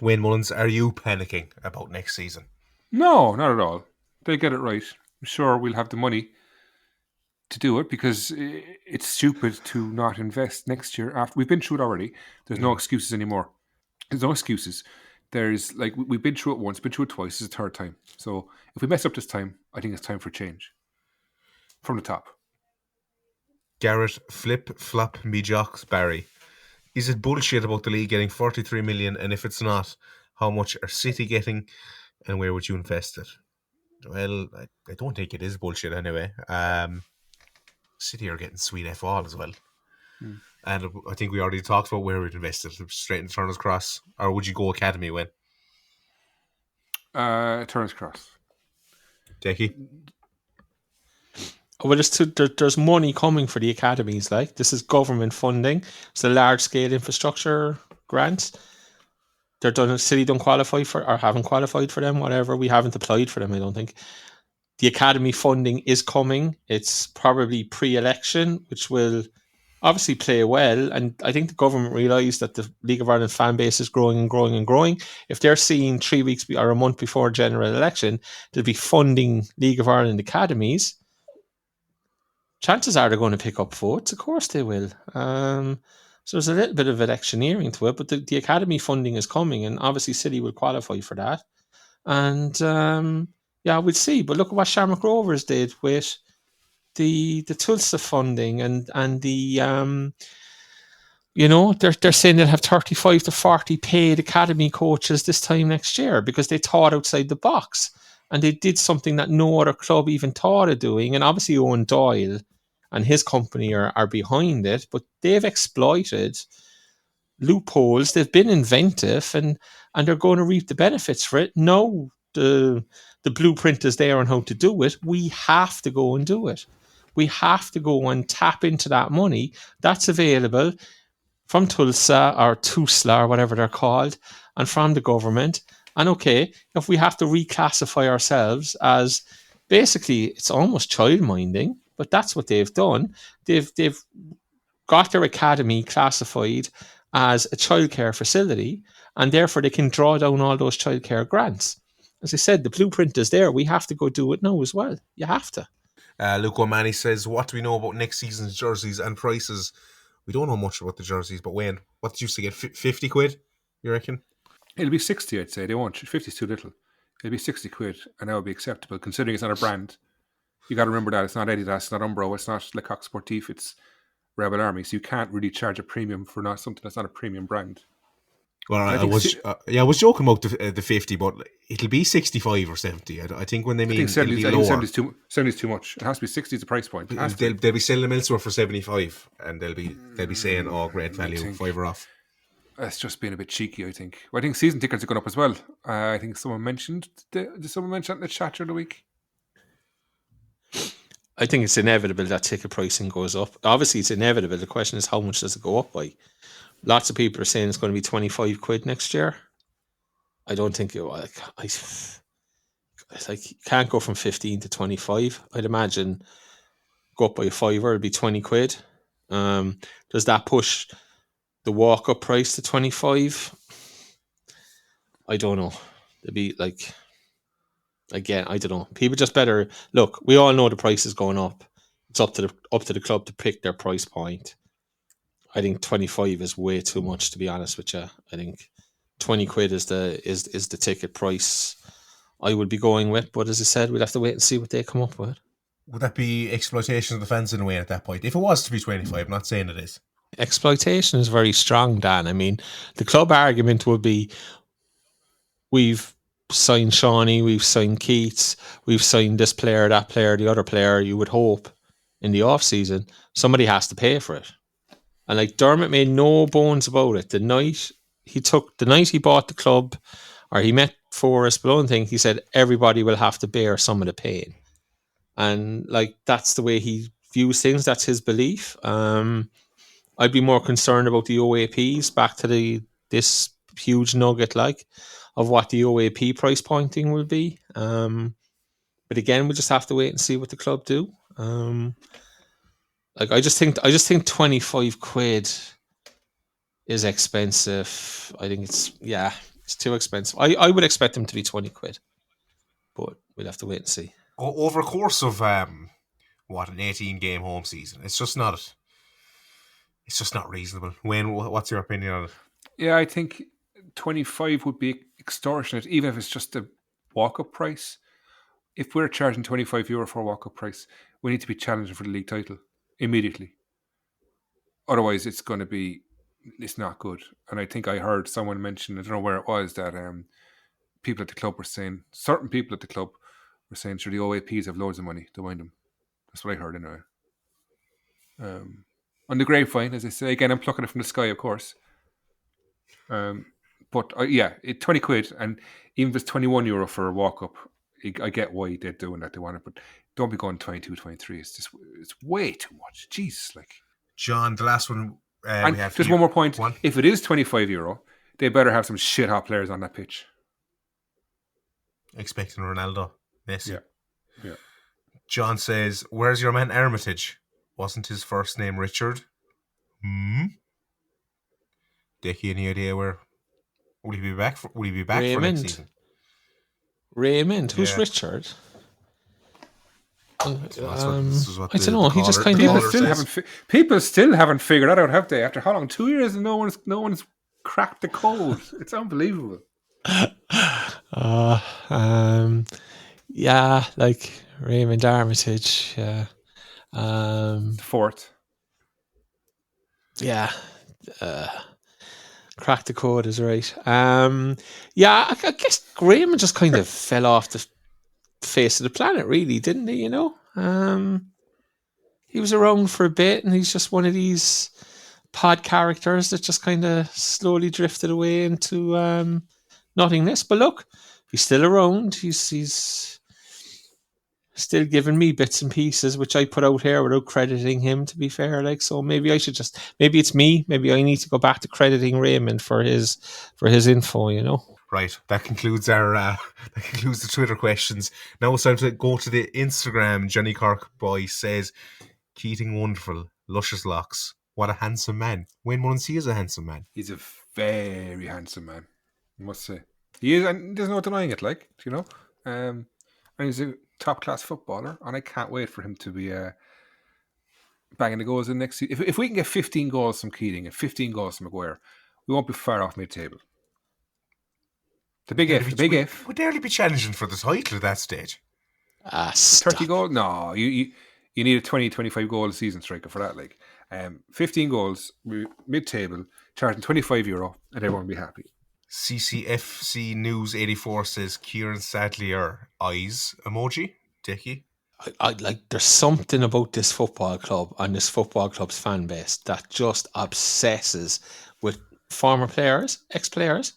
Wayne Mullins, are you panicking about next season? No, not at all. They get it right. I'm sure we'll have the money to do it, because it's stupid to not invest next year. After we've been through it already, there's no excuses anymore. There's no excuses. There's we've been through it once, been through it twice. This is the 3rd time. So if we mess up this time, I think it's time for change from the top. Garrett Flip Flop Me Jocks Barry. Is it bullshit about the league getting 43 million? And if it's not, how much are City getting, and where would you invest it? Well, I don't think it is bullshit anyway. City are getting sweet F all as well. And I think we already talked about where we'd invested. Straight in Turner's Cross. Or would you go Academy, Wayne? Turner's Cross. Decky? Well, there's money coming for the academies. This is government funding. It's a large-scale infrastructure grant. City don't qualify for, or haven't qualified for them, whatever. We haven't applied for them, I don't think. The academy funding is coming. It's probably pre-election, which will obviously play well. And I think the government realised that the League of Ireland fan base is growing and growing and growing. If they're seeing 3 weeks or a month before general election, they'll be funding League of Ireland academies. Chances are they're going to pick up votes. Of course they will. So there's a little bit of electioneering to it, but the academy funding is coming, and obviously City will qualify for that. And we'll see. But look at what Shamrock Rovers did with the Tulsa funding and the they're saying they'll have 35 to 40 paid academy coaches this time next year because they thought outside the box and they did something that no other club even thought of doing. And obviously Owen Doyle and his company are behind it, but they've exploited loopholes. They've been inventive and they're going to reap the benefits for it. No, the blueprint is there on how to do it. We have to go and do it. We have to go and tap into that money that's available from Tulsa or Tusla or whatever they're called, and from the government. And okay, if we have to reclassify ourselves as basically, it's almost child minding, but that's what they've done. They've got their academy classified as a childcare facility, and therefore they can draw down all those childcare grants. As I said, the blueprint is there. We have to go do it now as well. You have to. Luke O'Mahony says, what do we know about next season's jerseys and prices? We don't know much about the jerseys, but Wayne, what did you say? 50 quid, you reckon? It'll be 60, I'd say. They won't. 50 is too little. It'll be 60 quid, and that would be acceptable, considering it's not a brand. You got to remember that. It's not Adidas, it's not Umbro, it's not Lecoq Sportif, it's Rebel Army. So you can't really charge a premium for not something that's not a premium brand. Well, I was joking about the 50, but it'll be 65 or 70. I think when they mean it'll be lower. 70 is too much. It has to be 60 is the price point. They'll be selling them elsewhere for 75, and they'll be saying, "Oh, great value, $5 off." That's just being a bit cheeky, I think. Well, I think season tickets are going up as well. I think someone mentioned. Did someone mention that in the chat during the week? I think it's inevitable that ticket pricing goes up. Obviously, it's inevitable. The question is, how much does it go up by? Lots of people are saying it's going to be 25 quid next year. I don't think you can't go from 15 to 25. I'd imagine go up by a fiver, it'd be 20 quid. Does that push the walk-up price to 25? I don't know. It'd be like, again, I don't know. People just better look. We all know the price is going up. It's up to the club to pick their price point. I think 25 is way too much, to be honest with you. I think 20 quid is the ticket price I would be going with. But as I said, we'd have to wait and see what they come up with. Would that be exploitation of the fans in a way at that point? If it was to be 25, I'm not saying it is. Exploitation is very strong, Dan. I mean, the club argument would be, we've signed Shawnee, we've signed Keats, we've signed this player, that player, the other player. You would hope in the off-season somebody has to pay for it. And like Dermot made no bones about it. The night he bought the club, or he met Forrest Malone thing, he said everybody will have to bear some of the pain. And like that's the way he views things. That's his belief. I'd be more concerned about the OAPs, back to this huge nugget of what the OAP price pointing will be. But again, we'll just have to wait and see what the club do. I just think 25 quid is expensive. I think it's too expensive. I would expect them to be 20 quid, but we'll have to wait and see. Over a course of an 18-game home season, it's just not reasonable. Wayne, what's your opinion on it? Yeah, I think 25 would be extortionate, even if it's just a walk-up price. If we're charging €25 for a walk-up price, we need to be challenging for the league title immediately. Otherwise, it's not good. And I think I heard someone mention, I don't know where it was, that certain people at the club were saying, sure, the OAPs have loads of money to wind them. That's what I heard anyway. On the grapevine, as I say, again, I'm plucking it from the sky, of course. But 20 quid, and even if it's €21 for a walk-up, I get why they're doing that. They want it, but don't be going 22, 23. It's way too much. Jesus, John, the last one and we have just one more point. If it is €25, they better have some shit hot players on that pitch. Expecting Ronaldo, Messi. Yeah. John says, "Where's your man Armitage? Wasn't his first name Richard?" Decky, any idea where will he be back for? Will he be back for Raymond. next season? Raymond, who's Yeah. Richard? This is what I don't know. He just kind People of still haven't figured that out, have they? After how long? 2 years, and no one's cracked the code. It's unbelievable. Yeah, like Raymond Armitage. Yeah. Fourth. Yeah. Crack the code is right. Yeah, I guess Raymond just kind of fell off the face of the planet, really, didn't he? You know, he was around for a bit, and he's just one of these pod characters that just kind of slowly drifted away into nothingness. But look, he's still around. He's still giving me bits and pieces, which I put out here without crediting him, to be fair. Like, so maybe I should maybe it's me. Maybe I need to go back to crediting Raymond for his info, you know. Right. That concludes the Twitter questions. Now it's time to go to the Instagram. Johnny Cork Boy says, Keating wonderful, luscious locks. What a handsome man. Wayne Mullins, he is a handsome man. He's a very handsome man, I must say. He is, and there's no denying it, like, you know. And he's a top-class footballer, and I can't wait for him to be banging the goals in next season. If we can get 15 goals from Keating and 15 goals from Maguire, we won't be far off mid-table. The big if. Would barely be challenging for the title at that stage. 30 goals? No, you need a 20-25 goal a season striker for that. Like, 15 goals, mid-table, charging €25, and everyone will be happy. CCFC News 84 says Kieran Sadlier eyes emoji. Decky. I like. There's something about this football club and this football club's fan base that just obsesses with former players, ex-players.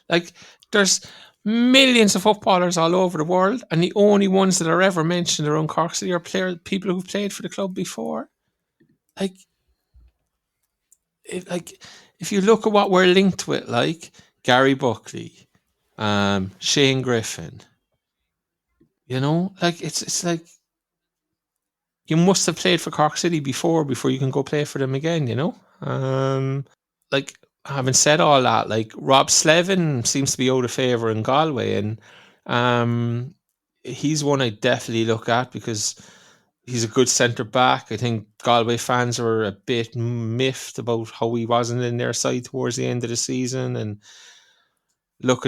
Like, there's millions of footballers all over the world, and the only ones that are ever mentioned around Cork City are people who've played for the club before. If you look at what we're linked with, like Gary Buckley, Shane Griffin, you know, like it's like you must have played for Cork City before you can go play for them again, you know. Like, having said all that, like Rob Slevin seems to be out of favour in Galway, and he's one I definitely look at because he's a good centre back. I think Galway fans are a bit miffed about how he wasn't in their side towards the end of the season, and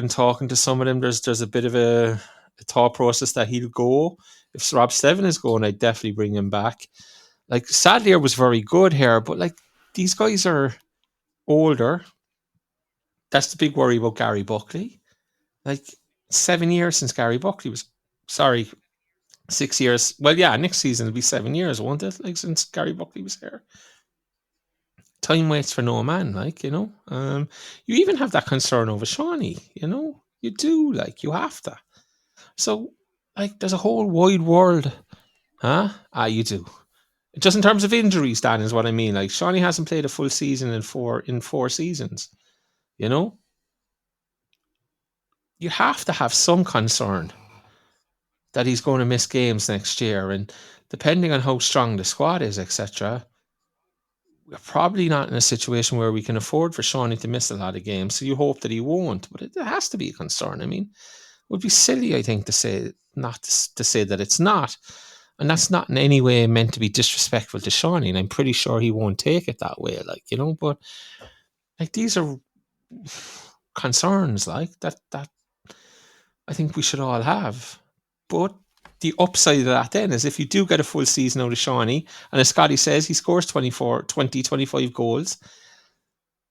talking to some of them, there's a bit of a thought process that he'll go. If Rob Slevin is going, I'd definitely bring him back. Like, Sadlier was very good here, but like, these guys are older. That's the big worry about Gary Buckley. Like, 7 years since Gary Buckley was... Sorry, 6 years. Well, yeah, next season it'll be 7 years, won't it? Like, since Gary Buckley was here. Time waits for no man, like, you know. You even have that concern over Shawnee, you know. You do, like, you have to. So, like, there's a whole wide world. Huh? You do. Just in terms of injuries, Dan, is what I mean. Like, Shawnee hasn't played a full season in four seasons. You know? You have to have some concern that he's going to miss games next year. And depending on how strong the squad is, etc., we're probably not in a situation where we can afford for Shawnee to miss a lot of games. So you hope that he won't. But it has to be a concern. I mean, it would be silly, I think, to say that it's not. And that's not in any way meant to be disrespectful to Shawnee. And I'm pretty sure he won't take it that way, like, you know. But like, these are concerns like that I think we should all have. But the upside of that then is if you do get a full season out of Shawnee, and as Scotty says, he scores 25 goals,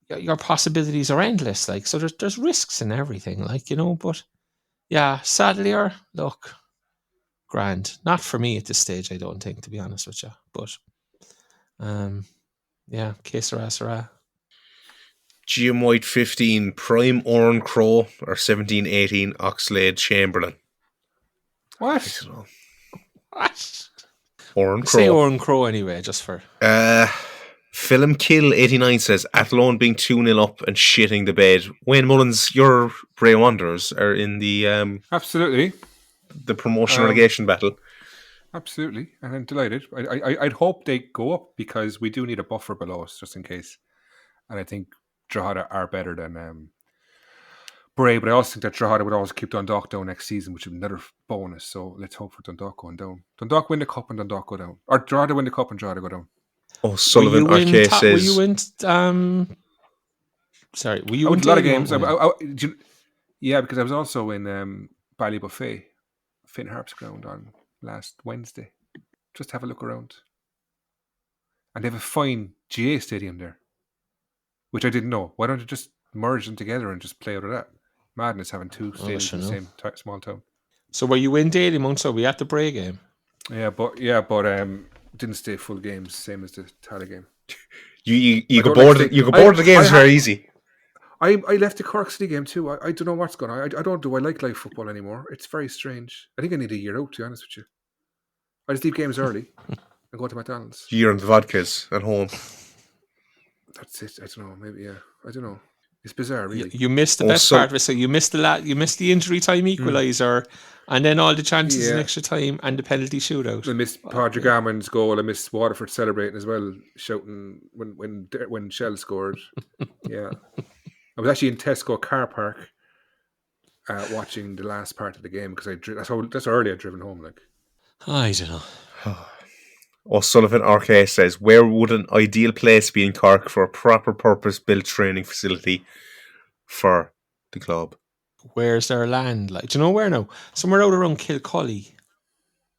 your possibilities are endless. Like, so there's risks in everything, like, you know. But yeah, Sadlier, look, grand. Not for me at this stage, I don't think, to be honest with you. But yeah, que sera. GM White 15, Prime Oran Crow, or 17-18 Oxlade Chamberlain. What? Oran Crow. Say Oran Crow anyway, just for... Film Kill 89 says, Athlone being 2-0 up and shitting the bed. Wayne Mullins, your Bray Wanderers are in the... Absolutely. The promotion relegation battle. Absolutely, and I'm delighted. I'd hope they go up because we do need a buffer below us just in case. And I think Drogheda are better than Bray, but I also think that Drogheda would always keep Dundalk down next season, which would be another bonus. So let's hope for Dundalk going down. Dundalk win the cup and Dundalk go down, or Drogheda win the cup and Drogheda go down. Oh, Sullivan RK says. Were you in? Sorry, were you I went in to a lot of Daly games? Yeah, because I was also in Ballybuffet, Finn Harp's ground on last Wednesday. Just have a look around. And they have a fine GA stadium there, which I didn't know. Why don't you just merge them together and just play out of that? Madness having two stadiums in the same small town. So were you in Dalymount? So we at the Bray game? Yeah, but didn't stay full games, same as the Tala game. You go board the games very easy. I left the Cork City game too. I don't know what's going on. I like live football anymore. It's very strange. I think I need a year out, to be honest with you. I just leave games early and go to McDonald's. Year on the vodkas at home. That's it. I don't know. Maybe, yeah. I don't know. It's bizarre, really. You missed the best part of it. So you missed the injury time equaliser, and then all the chances in extra time and the penalty shootout. I missed Padraig Gammond's goal. I missed Waterford celebrating as well, shouting when Shell scored. Yeah, I was actually in Tesco car park watching the last part of the game because that's how early I'd driven home. Like, I don't know. O'Sullivan RK says, where would an ideal place be in Cork for a proper purpose-built training facility for the club? Where's their land? Like, do you know where now? Somewhere out around Kilcully,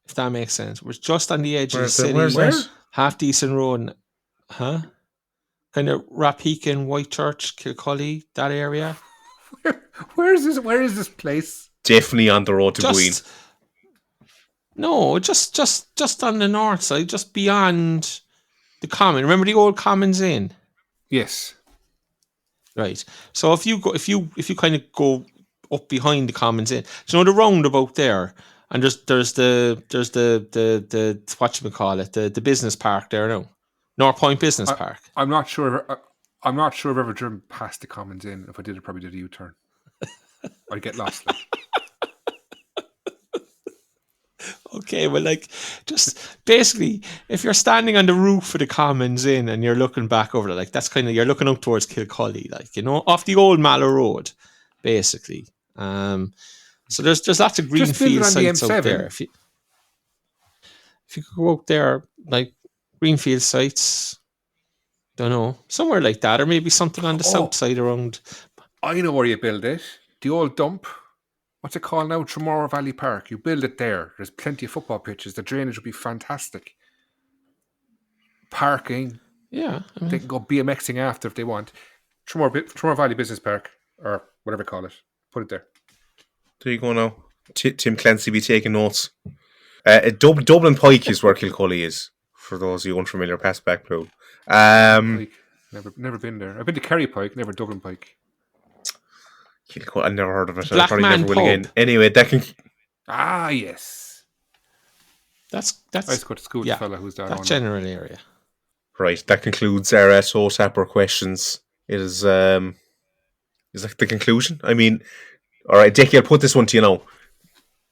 if that makes sense. We're just on the edge of the city. Where's that? Half decent road. Huh? Kind of Rappeakin, Whitechurch, Kilcully, that area. Where is this? Where is this place? Definitely on the road to Queen. No, just on the north side, just beyond the common. Remember the old Commons Inn? Yes. Right. So if you kind of go up behind the Commons Inn, do you know the roundabout there? And there's the whatchamacallit, the business park there now. North Point Business Park. I'm not sure I've ever driven past the Commons Inn. If I did, I probably did a U-turn. I'd get lost. Like. Okay, well, like, just basically, if you're standing on the roof of the Commons Inn and you're looking back over it, like, that's kind of, you're looking up towards Kilcully, like, you know, off the old Mallow Road, basically. So there's lots of greenfield sites out there. If you could go out there, like, greenfield sites, don't know, somewhere like that, or maybe something on the south side around. I know where you build it. The old dump. What's it called now? Tremora Valley Park. You build it there. There's plenty of football pitches. The drainage would be fantastic. Parking. Yeah. I mean, they can go BMXing after if they want. Tremora Valley Business Park, or whatever you call it. Put it there. There you go now. Tim Clancy be taking notes. Dublin Pike is where Kilcully is, for those of you unfamiliar, pass back Blue. Never been there. I've been to Kerry Pike, never Dublin Pike. I've never heard of it. Black I probably Man never will Pub. again. Anyway, that can. Yes. That's. I used to go to school with a fella who's down that general area. Right, that concludes our TOTAP questions. It is that the conclusion? I mean, all right, Decky, I'll put this one to you now.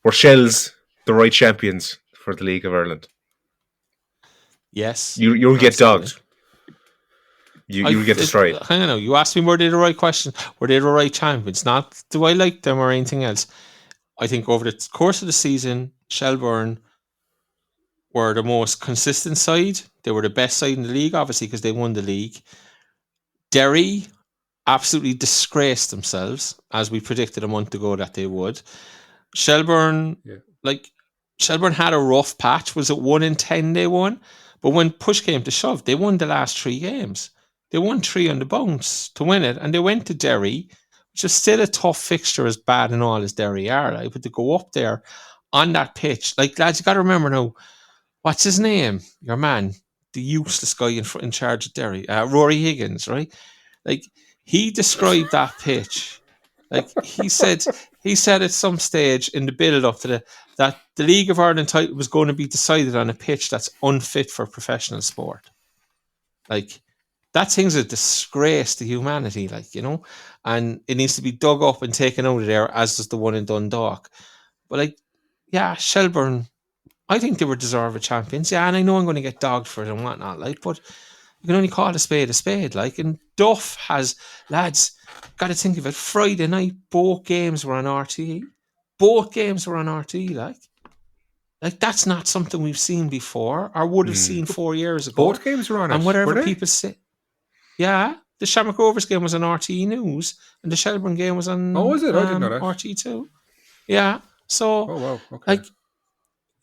Were Shells the right champions for the League of Ireland? Yes. You'll get dogged. You'll get destroyed. I don't know. You asked me were they the right question. Were they the right champions? Not do I like them or anything else. I think over the course of the season, Shelbourne were the most consistent side. They were the best side in the league, obviously, because they won the league. Derry absolutely disgraced themselves, as we predicted a month ago that they would. Shelbourne, Shelbourne had a rough patch. Was it 1-10 they won? But when push came to shove, they won the last 3 games. They won 3 on the bounce to win it, and they went to Derry, which is still a tough fixture, as bad and all as Derry are. Like, but to go up there on that pitch, like, lads, you got to remember now, what's his name? Your man, the useless guy in charge of Derry, Rory Higgins, right? Like, he described that pitch. Like, he said at some stage in the build-up to that the League of Ireland title was going to be decided on a pitch that's unfit for professional sport. Like, that thing's a disgrace to humanity, like, you know, and it needs to be dug up and taken out of there, as does the one in Dundalk. But, like, yeah, Shelbourne I think they were deserved champions. Yeah, and I know I'm going to get dogged for it and whatnot, like, but you can only call a spade, like. And Duff has, lads, got to think of it. Friday night, both games were on RTE. Like that's not something we've seen before or would have seen 4 years ago. Both games were on it. And whatever were they? people say, yeah, the Shamrock Rovers game was on RTE News, and the Shelbourne game was on. Oh, was it? I didn't know that. RTE2. Yeah, so Oh wow, okay. like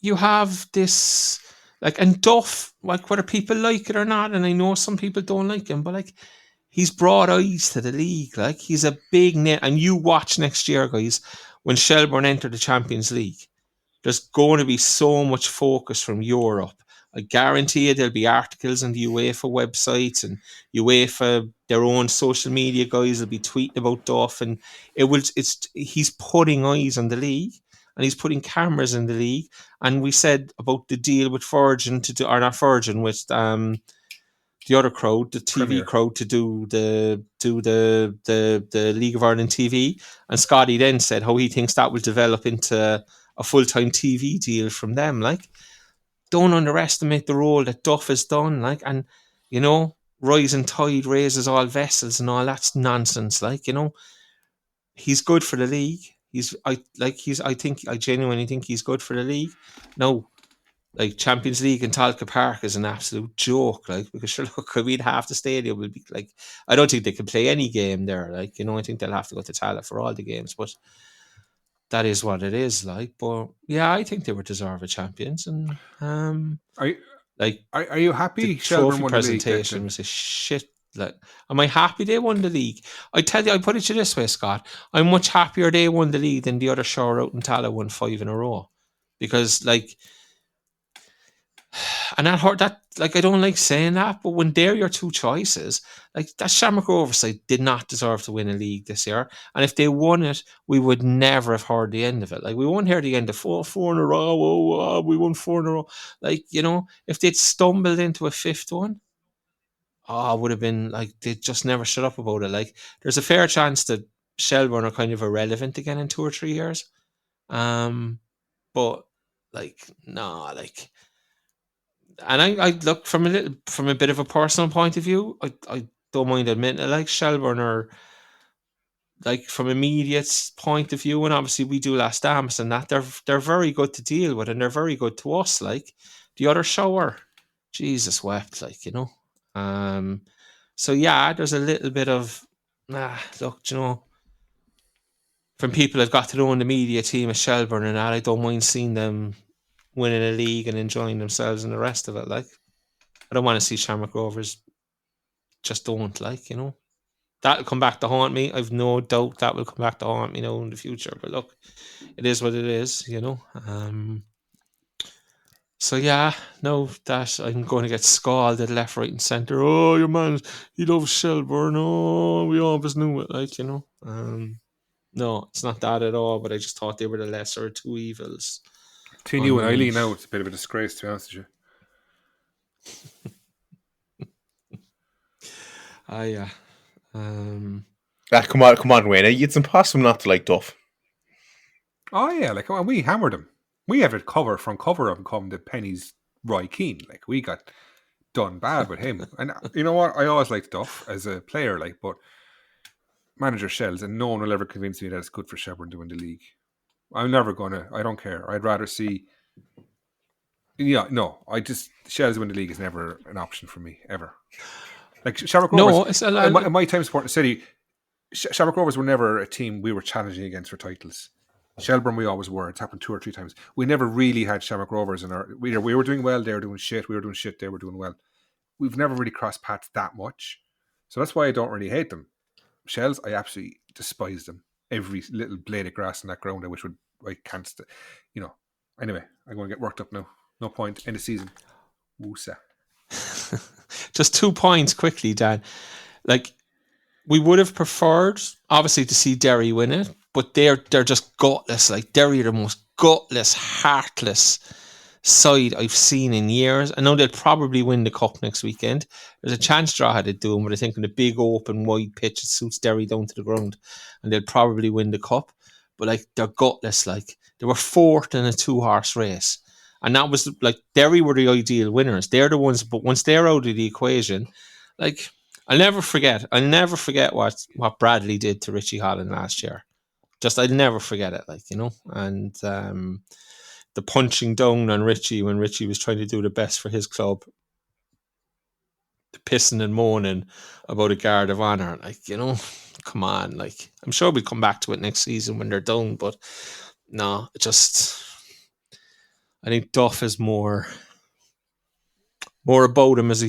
you have this, like, and Duff, like whether people like it or not, and I know some people don't like him, but like he's brought eyes to the league. Like he's a big name, and you watch next year, guys, when Shelbourne enter the Champions League. There's going to be so much focus from Europe. I guarantee you there'll be articles on the UEFA websites, and UEFA, their own social media guys will be tweeting about Duff, and he's putting eyes on the league, and he's putting cameras in the league. And we said about the deal with Virgin with the other crowd, the TV Premier crowd, to do the League of Ireland TV, and Scotty then said how he thinks that will develop into a full-time TV deal from them. Like, don't underestimate the role that Duff has done. Like, and you know, rising tide raises all vessels and all that's nonsense. Like, you know, he's good for the league. I genuinely think he's good for the league. No, like Champions League in Talca Park is an absolute joke. Like, because sure, look, we'd half the stadium will be like, I don't think they can play any game there. Like, you know, I think they'll have to go to Tala for all the games, but that is what it is, like. But yeah, I think they were deserved champions, and are you happy? The trophy presentation was a shit. Like, am I happy they won the league? I tell you, I put it to you this way, Scott. I'm much happier they won the league than the other show out in Tala won 5 in a row, because like, and that hurt. That, like, I don't like saying that, but when they're your two choices, like that Shamrock Rovers side did not deserve to win a league this year, and if they won it, we would never have heard the end of it. Like, we won't hear the end of four in a row. Oh, we won 4 in a row. Like, you know, if they'd stumbled into a 5th one, it would have been like they'd just never shut up about it. Like, there's a fair chance that Shelbourne are kind of irrelevant again in 2 or 3 years. But like, nah, like. And I look from a bit of a personal point of view, I don't mind admitting it, like Shelbourne are, like, from a media's point of view, and obviously we do Las Damas and that, they're very good to deal with, and they're very good to us. Like, the other shower, Jesus wept, like, you know. So yeah, there's a little bit of look, you know, from people that got to know in the media team at Shelbourne and that, I don't mind seeing them winning a league and enjoying themselves and the rest of it. Like, I don't want to see Shamrock Rovers, just don't, like, you know. That'll come back to haunt me. I've no doubt that will come back to haunt me now in the future. But look, it is what it is, you know. So yeah, no, that I'm going to get scalded left, right, and centre. Oh, your man, he loves Shelbourne. Oh, we always knew it, like, you know. No, it's not that at all. But I just thought they were the lesser of two evils. Between you and Eileen now, it's a bit of a disgrace, to be honest with you. Yeah. Come on, Wayne. It's impossible not to like Duff. Oh yeah, like, we hammered him. We have it cover from cover of him come to Penny's Roy Keane. Like, we got done bad with him. And you know what? I always liked Duff as a player, like, but manager shells, and no one will ever convince me that it's good for Shelbourne to win the league. I'm never gonna. I don't care. I'd rather see. Yeah, no. Shells win the league is never an option for me ever. Like, Shamrock Rovers. No, in my time supporting the city, Shamrock Rovers were never a team we were challenging against for titles. Shelbourne, we always were. It's happened 2 or 3 times. We never really had Shamrock Rovers in our. We were doing well. They were doing shit. We were doing shit. They were doing well. We've never really crossed paths that much, so that's why I don't really hate them. Shells, I absolutely despise them. Every little blade of grass in that ground, I can't, you know. Anyway, I'm going to get worked up now. No point. End of season. Woosa. Just 2 points quickly, Dan. Like, we would have preferred, obviously, to see Derry win it, but they're just gutless. Like, Derry are the most gutless, heartless side I've seen in years. I know they'll probably win the cup next weekend. There's a chance Drogheda they'd do them, but I think in a big open wide pitch it suits Derry down to the ground, and they'll probably win the cup. But like, they're gutless. Like, they were 4th in a 2-horse race, And that was like Derry were the ideal winners. They're the ones, but once they're out of the equation, like I'll never forget what Bradley did to Richie Holland last year. Just I'll never forget it, like, you know. And the punching down on Richie when Richie was trying to do the best for his club, the pissing and moaning about a guard of honour, like, you know, come on, like I'm sure we'll come back to it next season when they're done, but no, I think Duff is more about him as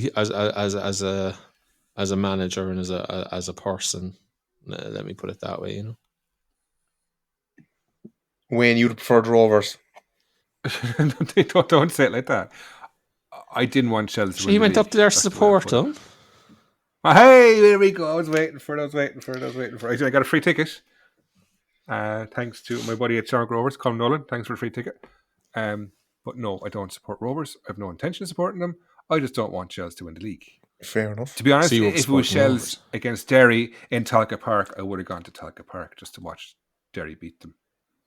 a manager and as a person. Let me put it that way, you know. Wayne, you'd prefer the Rovers. Don't say it like that. I didn't want Chelsea. So he went up there to support them. Hey, there we go. I was waiting for it. I got a free ticket. Thanks to my buddy at Shark Rovers, Colin Nolan. Thanks for a free ticket. But no, I don't support Rovers. I have no intention of supporting them. I just don't want Chelsea to win the league. Fair enough. To be honest, So you were if it was supporting Chelsea against Derry in Talca Park, I would have gone to Talca Park just to watch Derry beat them.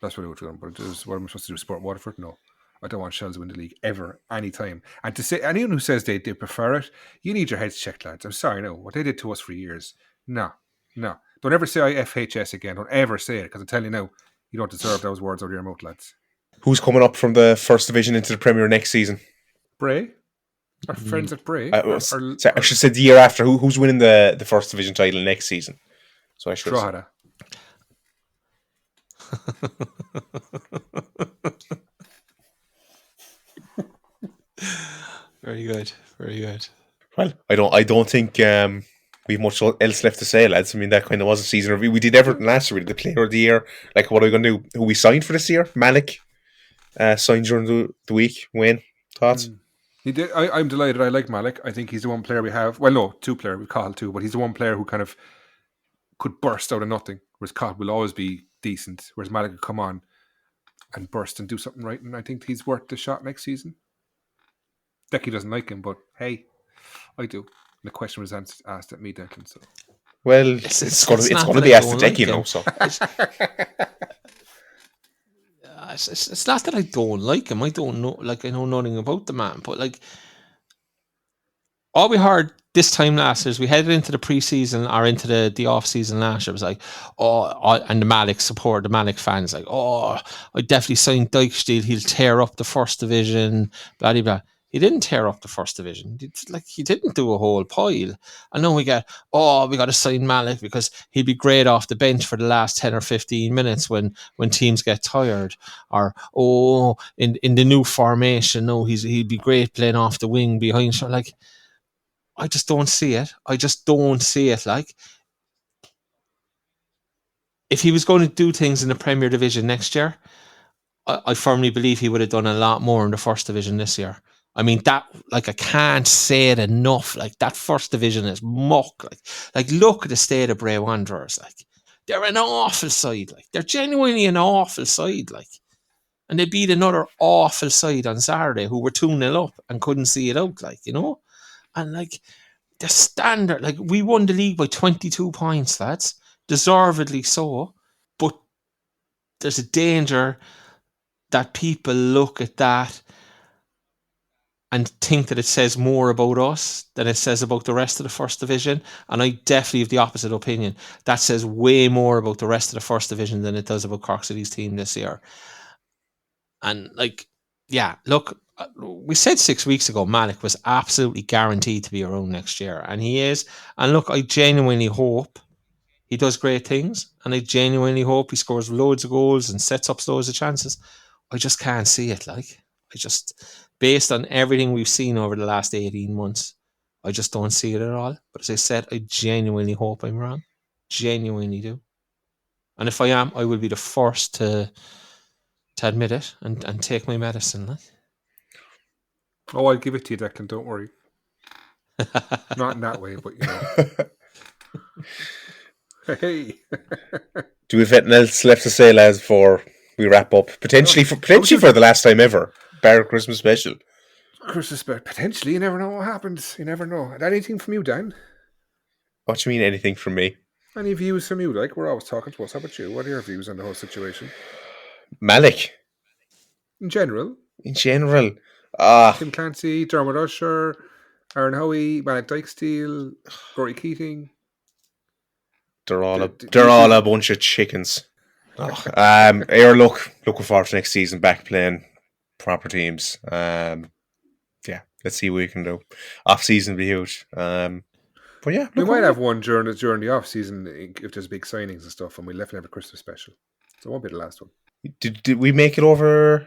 That's what I would have done. But what am I supposed to do? Support Waterford? No. I don't want Chelsea to win the league ever, anytime. And to say anyone who says they prefer it, you need your heads checked, lads. I'm sorry, no. What they did to us for years, no. Don't ever say IFHS again. Don't ever say it, because I tell you now, you don't deserve those words out of your mouth, lads. Who's coming up from the First Division into the Premier next season? Bray? Our friends at Bray? I should say the year after. Who's winning the First Division title next season? So I should Drogheda. Very good. Well, I don't think we've much else left to say, lads. I mean, that kind of was a season review. We did everything last year. We did the Player of the Year. Like, what are we going to do? Who we signed for this year? Malik signed during the week. Wayne, thoughts? He did. I'm delighted. I like Malik. I think he's the one player we have. Well, no, two player. We call two, but he's the one player who kind of could burst out of nothing. Whereas Cott will always be decent. Whereas Malik could come on and burst and do something right. And I think he's worth the shot next season. Decky doesn't like him, but hey, I do. And the question was asked at me, Declan. So, well, it's going to be asked at Decky now. So it's not that I don't like him. I don't know. Like, I know nothing about the man, but like, all we heard this time last year is we headed into the preseason or into the off season last year. It was like, and the Malik support, the Malik fans, like, I definitely signed Dyke. He'll tear up the First Division. Blah blah blah. He didn't tear up the First Division. He didn't do a whole pile. I know we got to sign Malik because he'd be great off the bench for the last 10 or 15 minutes when teams get tired. Or, in the new formation, he'd be great playing off the wing behind. Like, I just don't see it. Like, if he was going to do things in the Premier Division next year, I firmly believe he would have done a lot more in the First Division this year. I mean, that, like, I can't say it enough. Like, that First Division is muck. Like, look at the state of Bray Wanderers. Like, they're an awful side. Like, they're genuinely an awful side. Like, and they beat another awful side on Saturday who were 2-0 up and couldn't see it out. Like, you know, and like the standard, like, we won the league by 22 points, lads, deservedly so. But there's a danger that people look at that and think that it says more about us than it says about the rest of the First Division. And I definitely have the opposite opinion. That says way more about the rest of the First Division than it does about Cork City's team this year. And, like, yeah, look, we said 6 weeks ago Malik was absolutely guaranteed to be around next year. And he is. And look, I genuinely hope he does great things. And I genuinely hope he scores loads of goals and sets up loads of chances. I just can't see it, like. Based on everything we've seen over the last 18 months, I just don't see it at all. But as I said, I genuinely hope I'm wrong. Genuinely do. And if I am, I will be the first to admit it and take my medicine. Like. Oh, I'll give it to you, Declan, don't worry. Not in that way, but you know. Hey. Do we have anything else left to say, lads, before we wrap up? Potentially for the last time ever. Bar Christmas special. Christmas special. Potentially. You never know what happens. You never know. Anything from you, Dan? What do you mean, anything from me? Any views from you? Like, we're always talking to us. How about you? What are your views on the whole situation? Malik. In general, in general. Tim Clancy, Dermot Usher, Aaron Hoey, Malik Dykesteel, Rory Keating. They're all a bunch of chickens. Looking forward to next season, back playing proper teams. Let's see what we can do. Off season will be huge. But yeah, we might have one during the off season if there's big signings and stuff, and we'll definitely have a Christmas special. So it won't be the last one. Did we make it over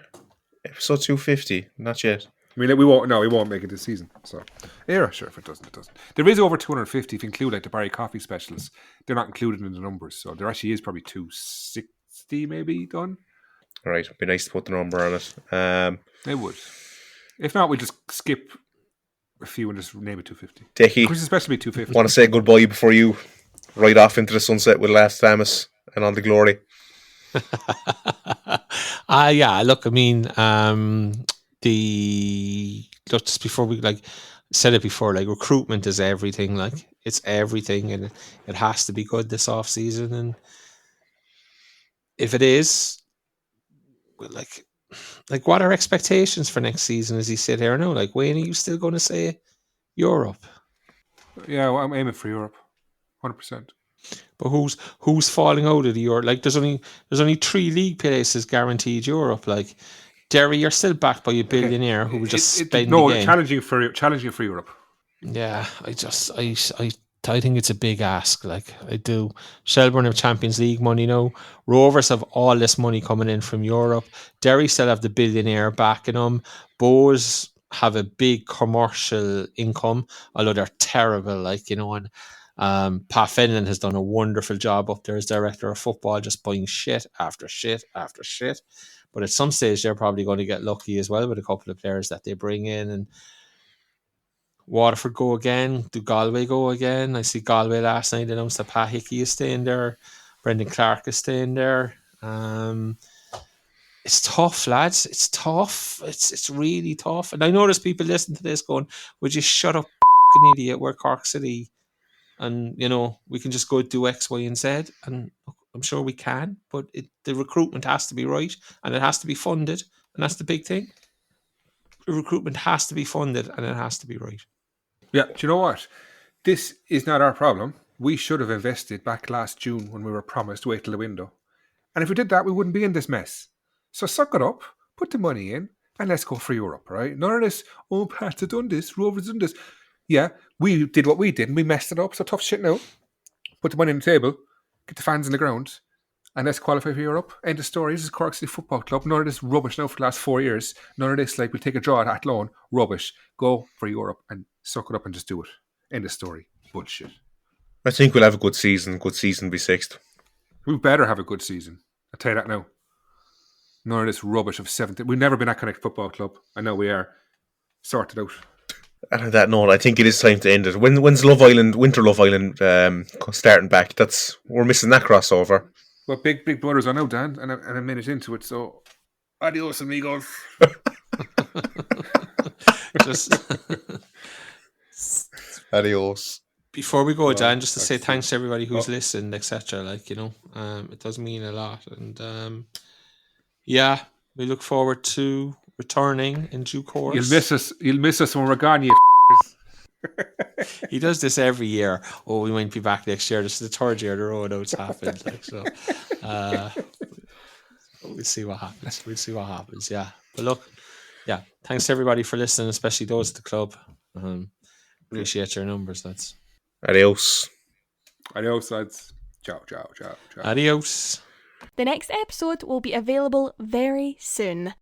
episode 250? Not yet. I mean, we won't. No, we won't make it this season. So, yeah, sure. If it doesn't, it doesn't. There is over 250 if you include like the Barry Coffee specials. They're not included in the numbers, so there actually is probably 260 maybe done. All right, it'd be nice to put the number on it. It would. If not, we'll just skip a few and just name it 250. Decky, Christmas special be 250. Want to say goodbye before you ride off into the sunset with Las Damas and all the glory? Look, I mean, just before we said it before, like recruitment is everything. Like it's everything, and it has to be good this off season. And if it is, like what are expectations for next season? As you sit here now, like Wayne, are you still going to say Europe? Yeah, well, I'm aiming for Europe, 100%. But who's falling out of the Europe? Like there's only 3 league places guaranteed Europe. Like Derry, you're still backed by a billionaire who will just spend the game. challenging for Europe. Yeah, I think it's a big ask. Like I do. Shelbourne have Champions League money now. Rovers have all this money coming in from Europe. Derry still have the billionaire backing them. Bows have a big commercial income, although they're terrible. And Pat Fenlon has done a wonderful job up there as director of football, just buying shit after shit after shit. But at some stage, they're probably going to get lucky as well with a couple of players that they bring in. And Waterford go again. Do Galway go again? I see Galway last night announced that Pat Hickey is staying there. Brendan Clark is staying there. It's tough, lads. It's tough. It's really tough. And I know there's people listening to this going, would you shut up, idiot? We're Cork City. And, we can just go do X, Y, and Z. And I'm sure we can. But the recruitment has to be right. And it has to be funded. And that's the big thing. The recruitment has to be funded. And it has to be right. Yeah, do you know what? This is not our problem. We should have invested back last June when we were promised wait till the window. And if we did that, we wouldn't be in this mess. So suck it up, put the money in, and let's go for Europe, right? None of this, Pats have done this, Rovers have done this. Yeah, we did what we did and we messed it up, so tough shit now. Put the money on the table, get the fans in the ground, and let's qualify for Europe. End of story. This is Cork City Football Club. None of this rubbish now for the last 4 years. None of this, we'll take a draw at Athlone. Rubbish. Go for Europe and suck it up and just do it. End of story. Bullshit. I think we'll have a good season. Good season be 6th. We better have a good season. I'll tell you that now. None of this rubbish of 7th. We've never been at Connect Football Club. I know we are. Sorted out. And on that note, I think it is time to end it. When's Winter Love Island starting back? We're missing that crossover. Well, Big Brother's on now, Dan, and a minute into it, so adios, amigos. Just adios. Before we go, Dan, just to say thanks to everybody who's listened, etc. It does mean a lot, and we look forward to returning in due course. You'll miss us when we're gone, you He does this every year. Oh, we might be back next year. This is the 3rd year in a row now it's happened. We'll see what happens. Yeah. But look, thanks to everybody for listening, especially those at the club. Appreciate your numbers, lads. Adios. Adios, lads. Ciao, ciao, ciao, ciao. Adios. The next episode will be available very soon.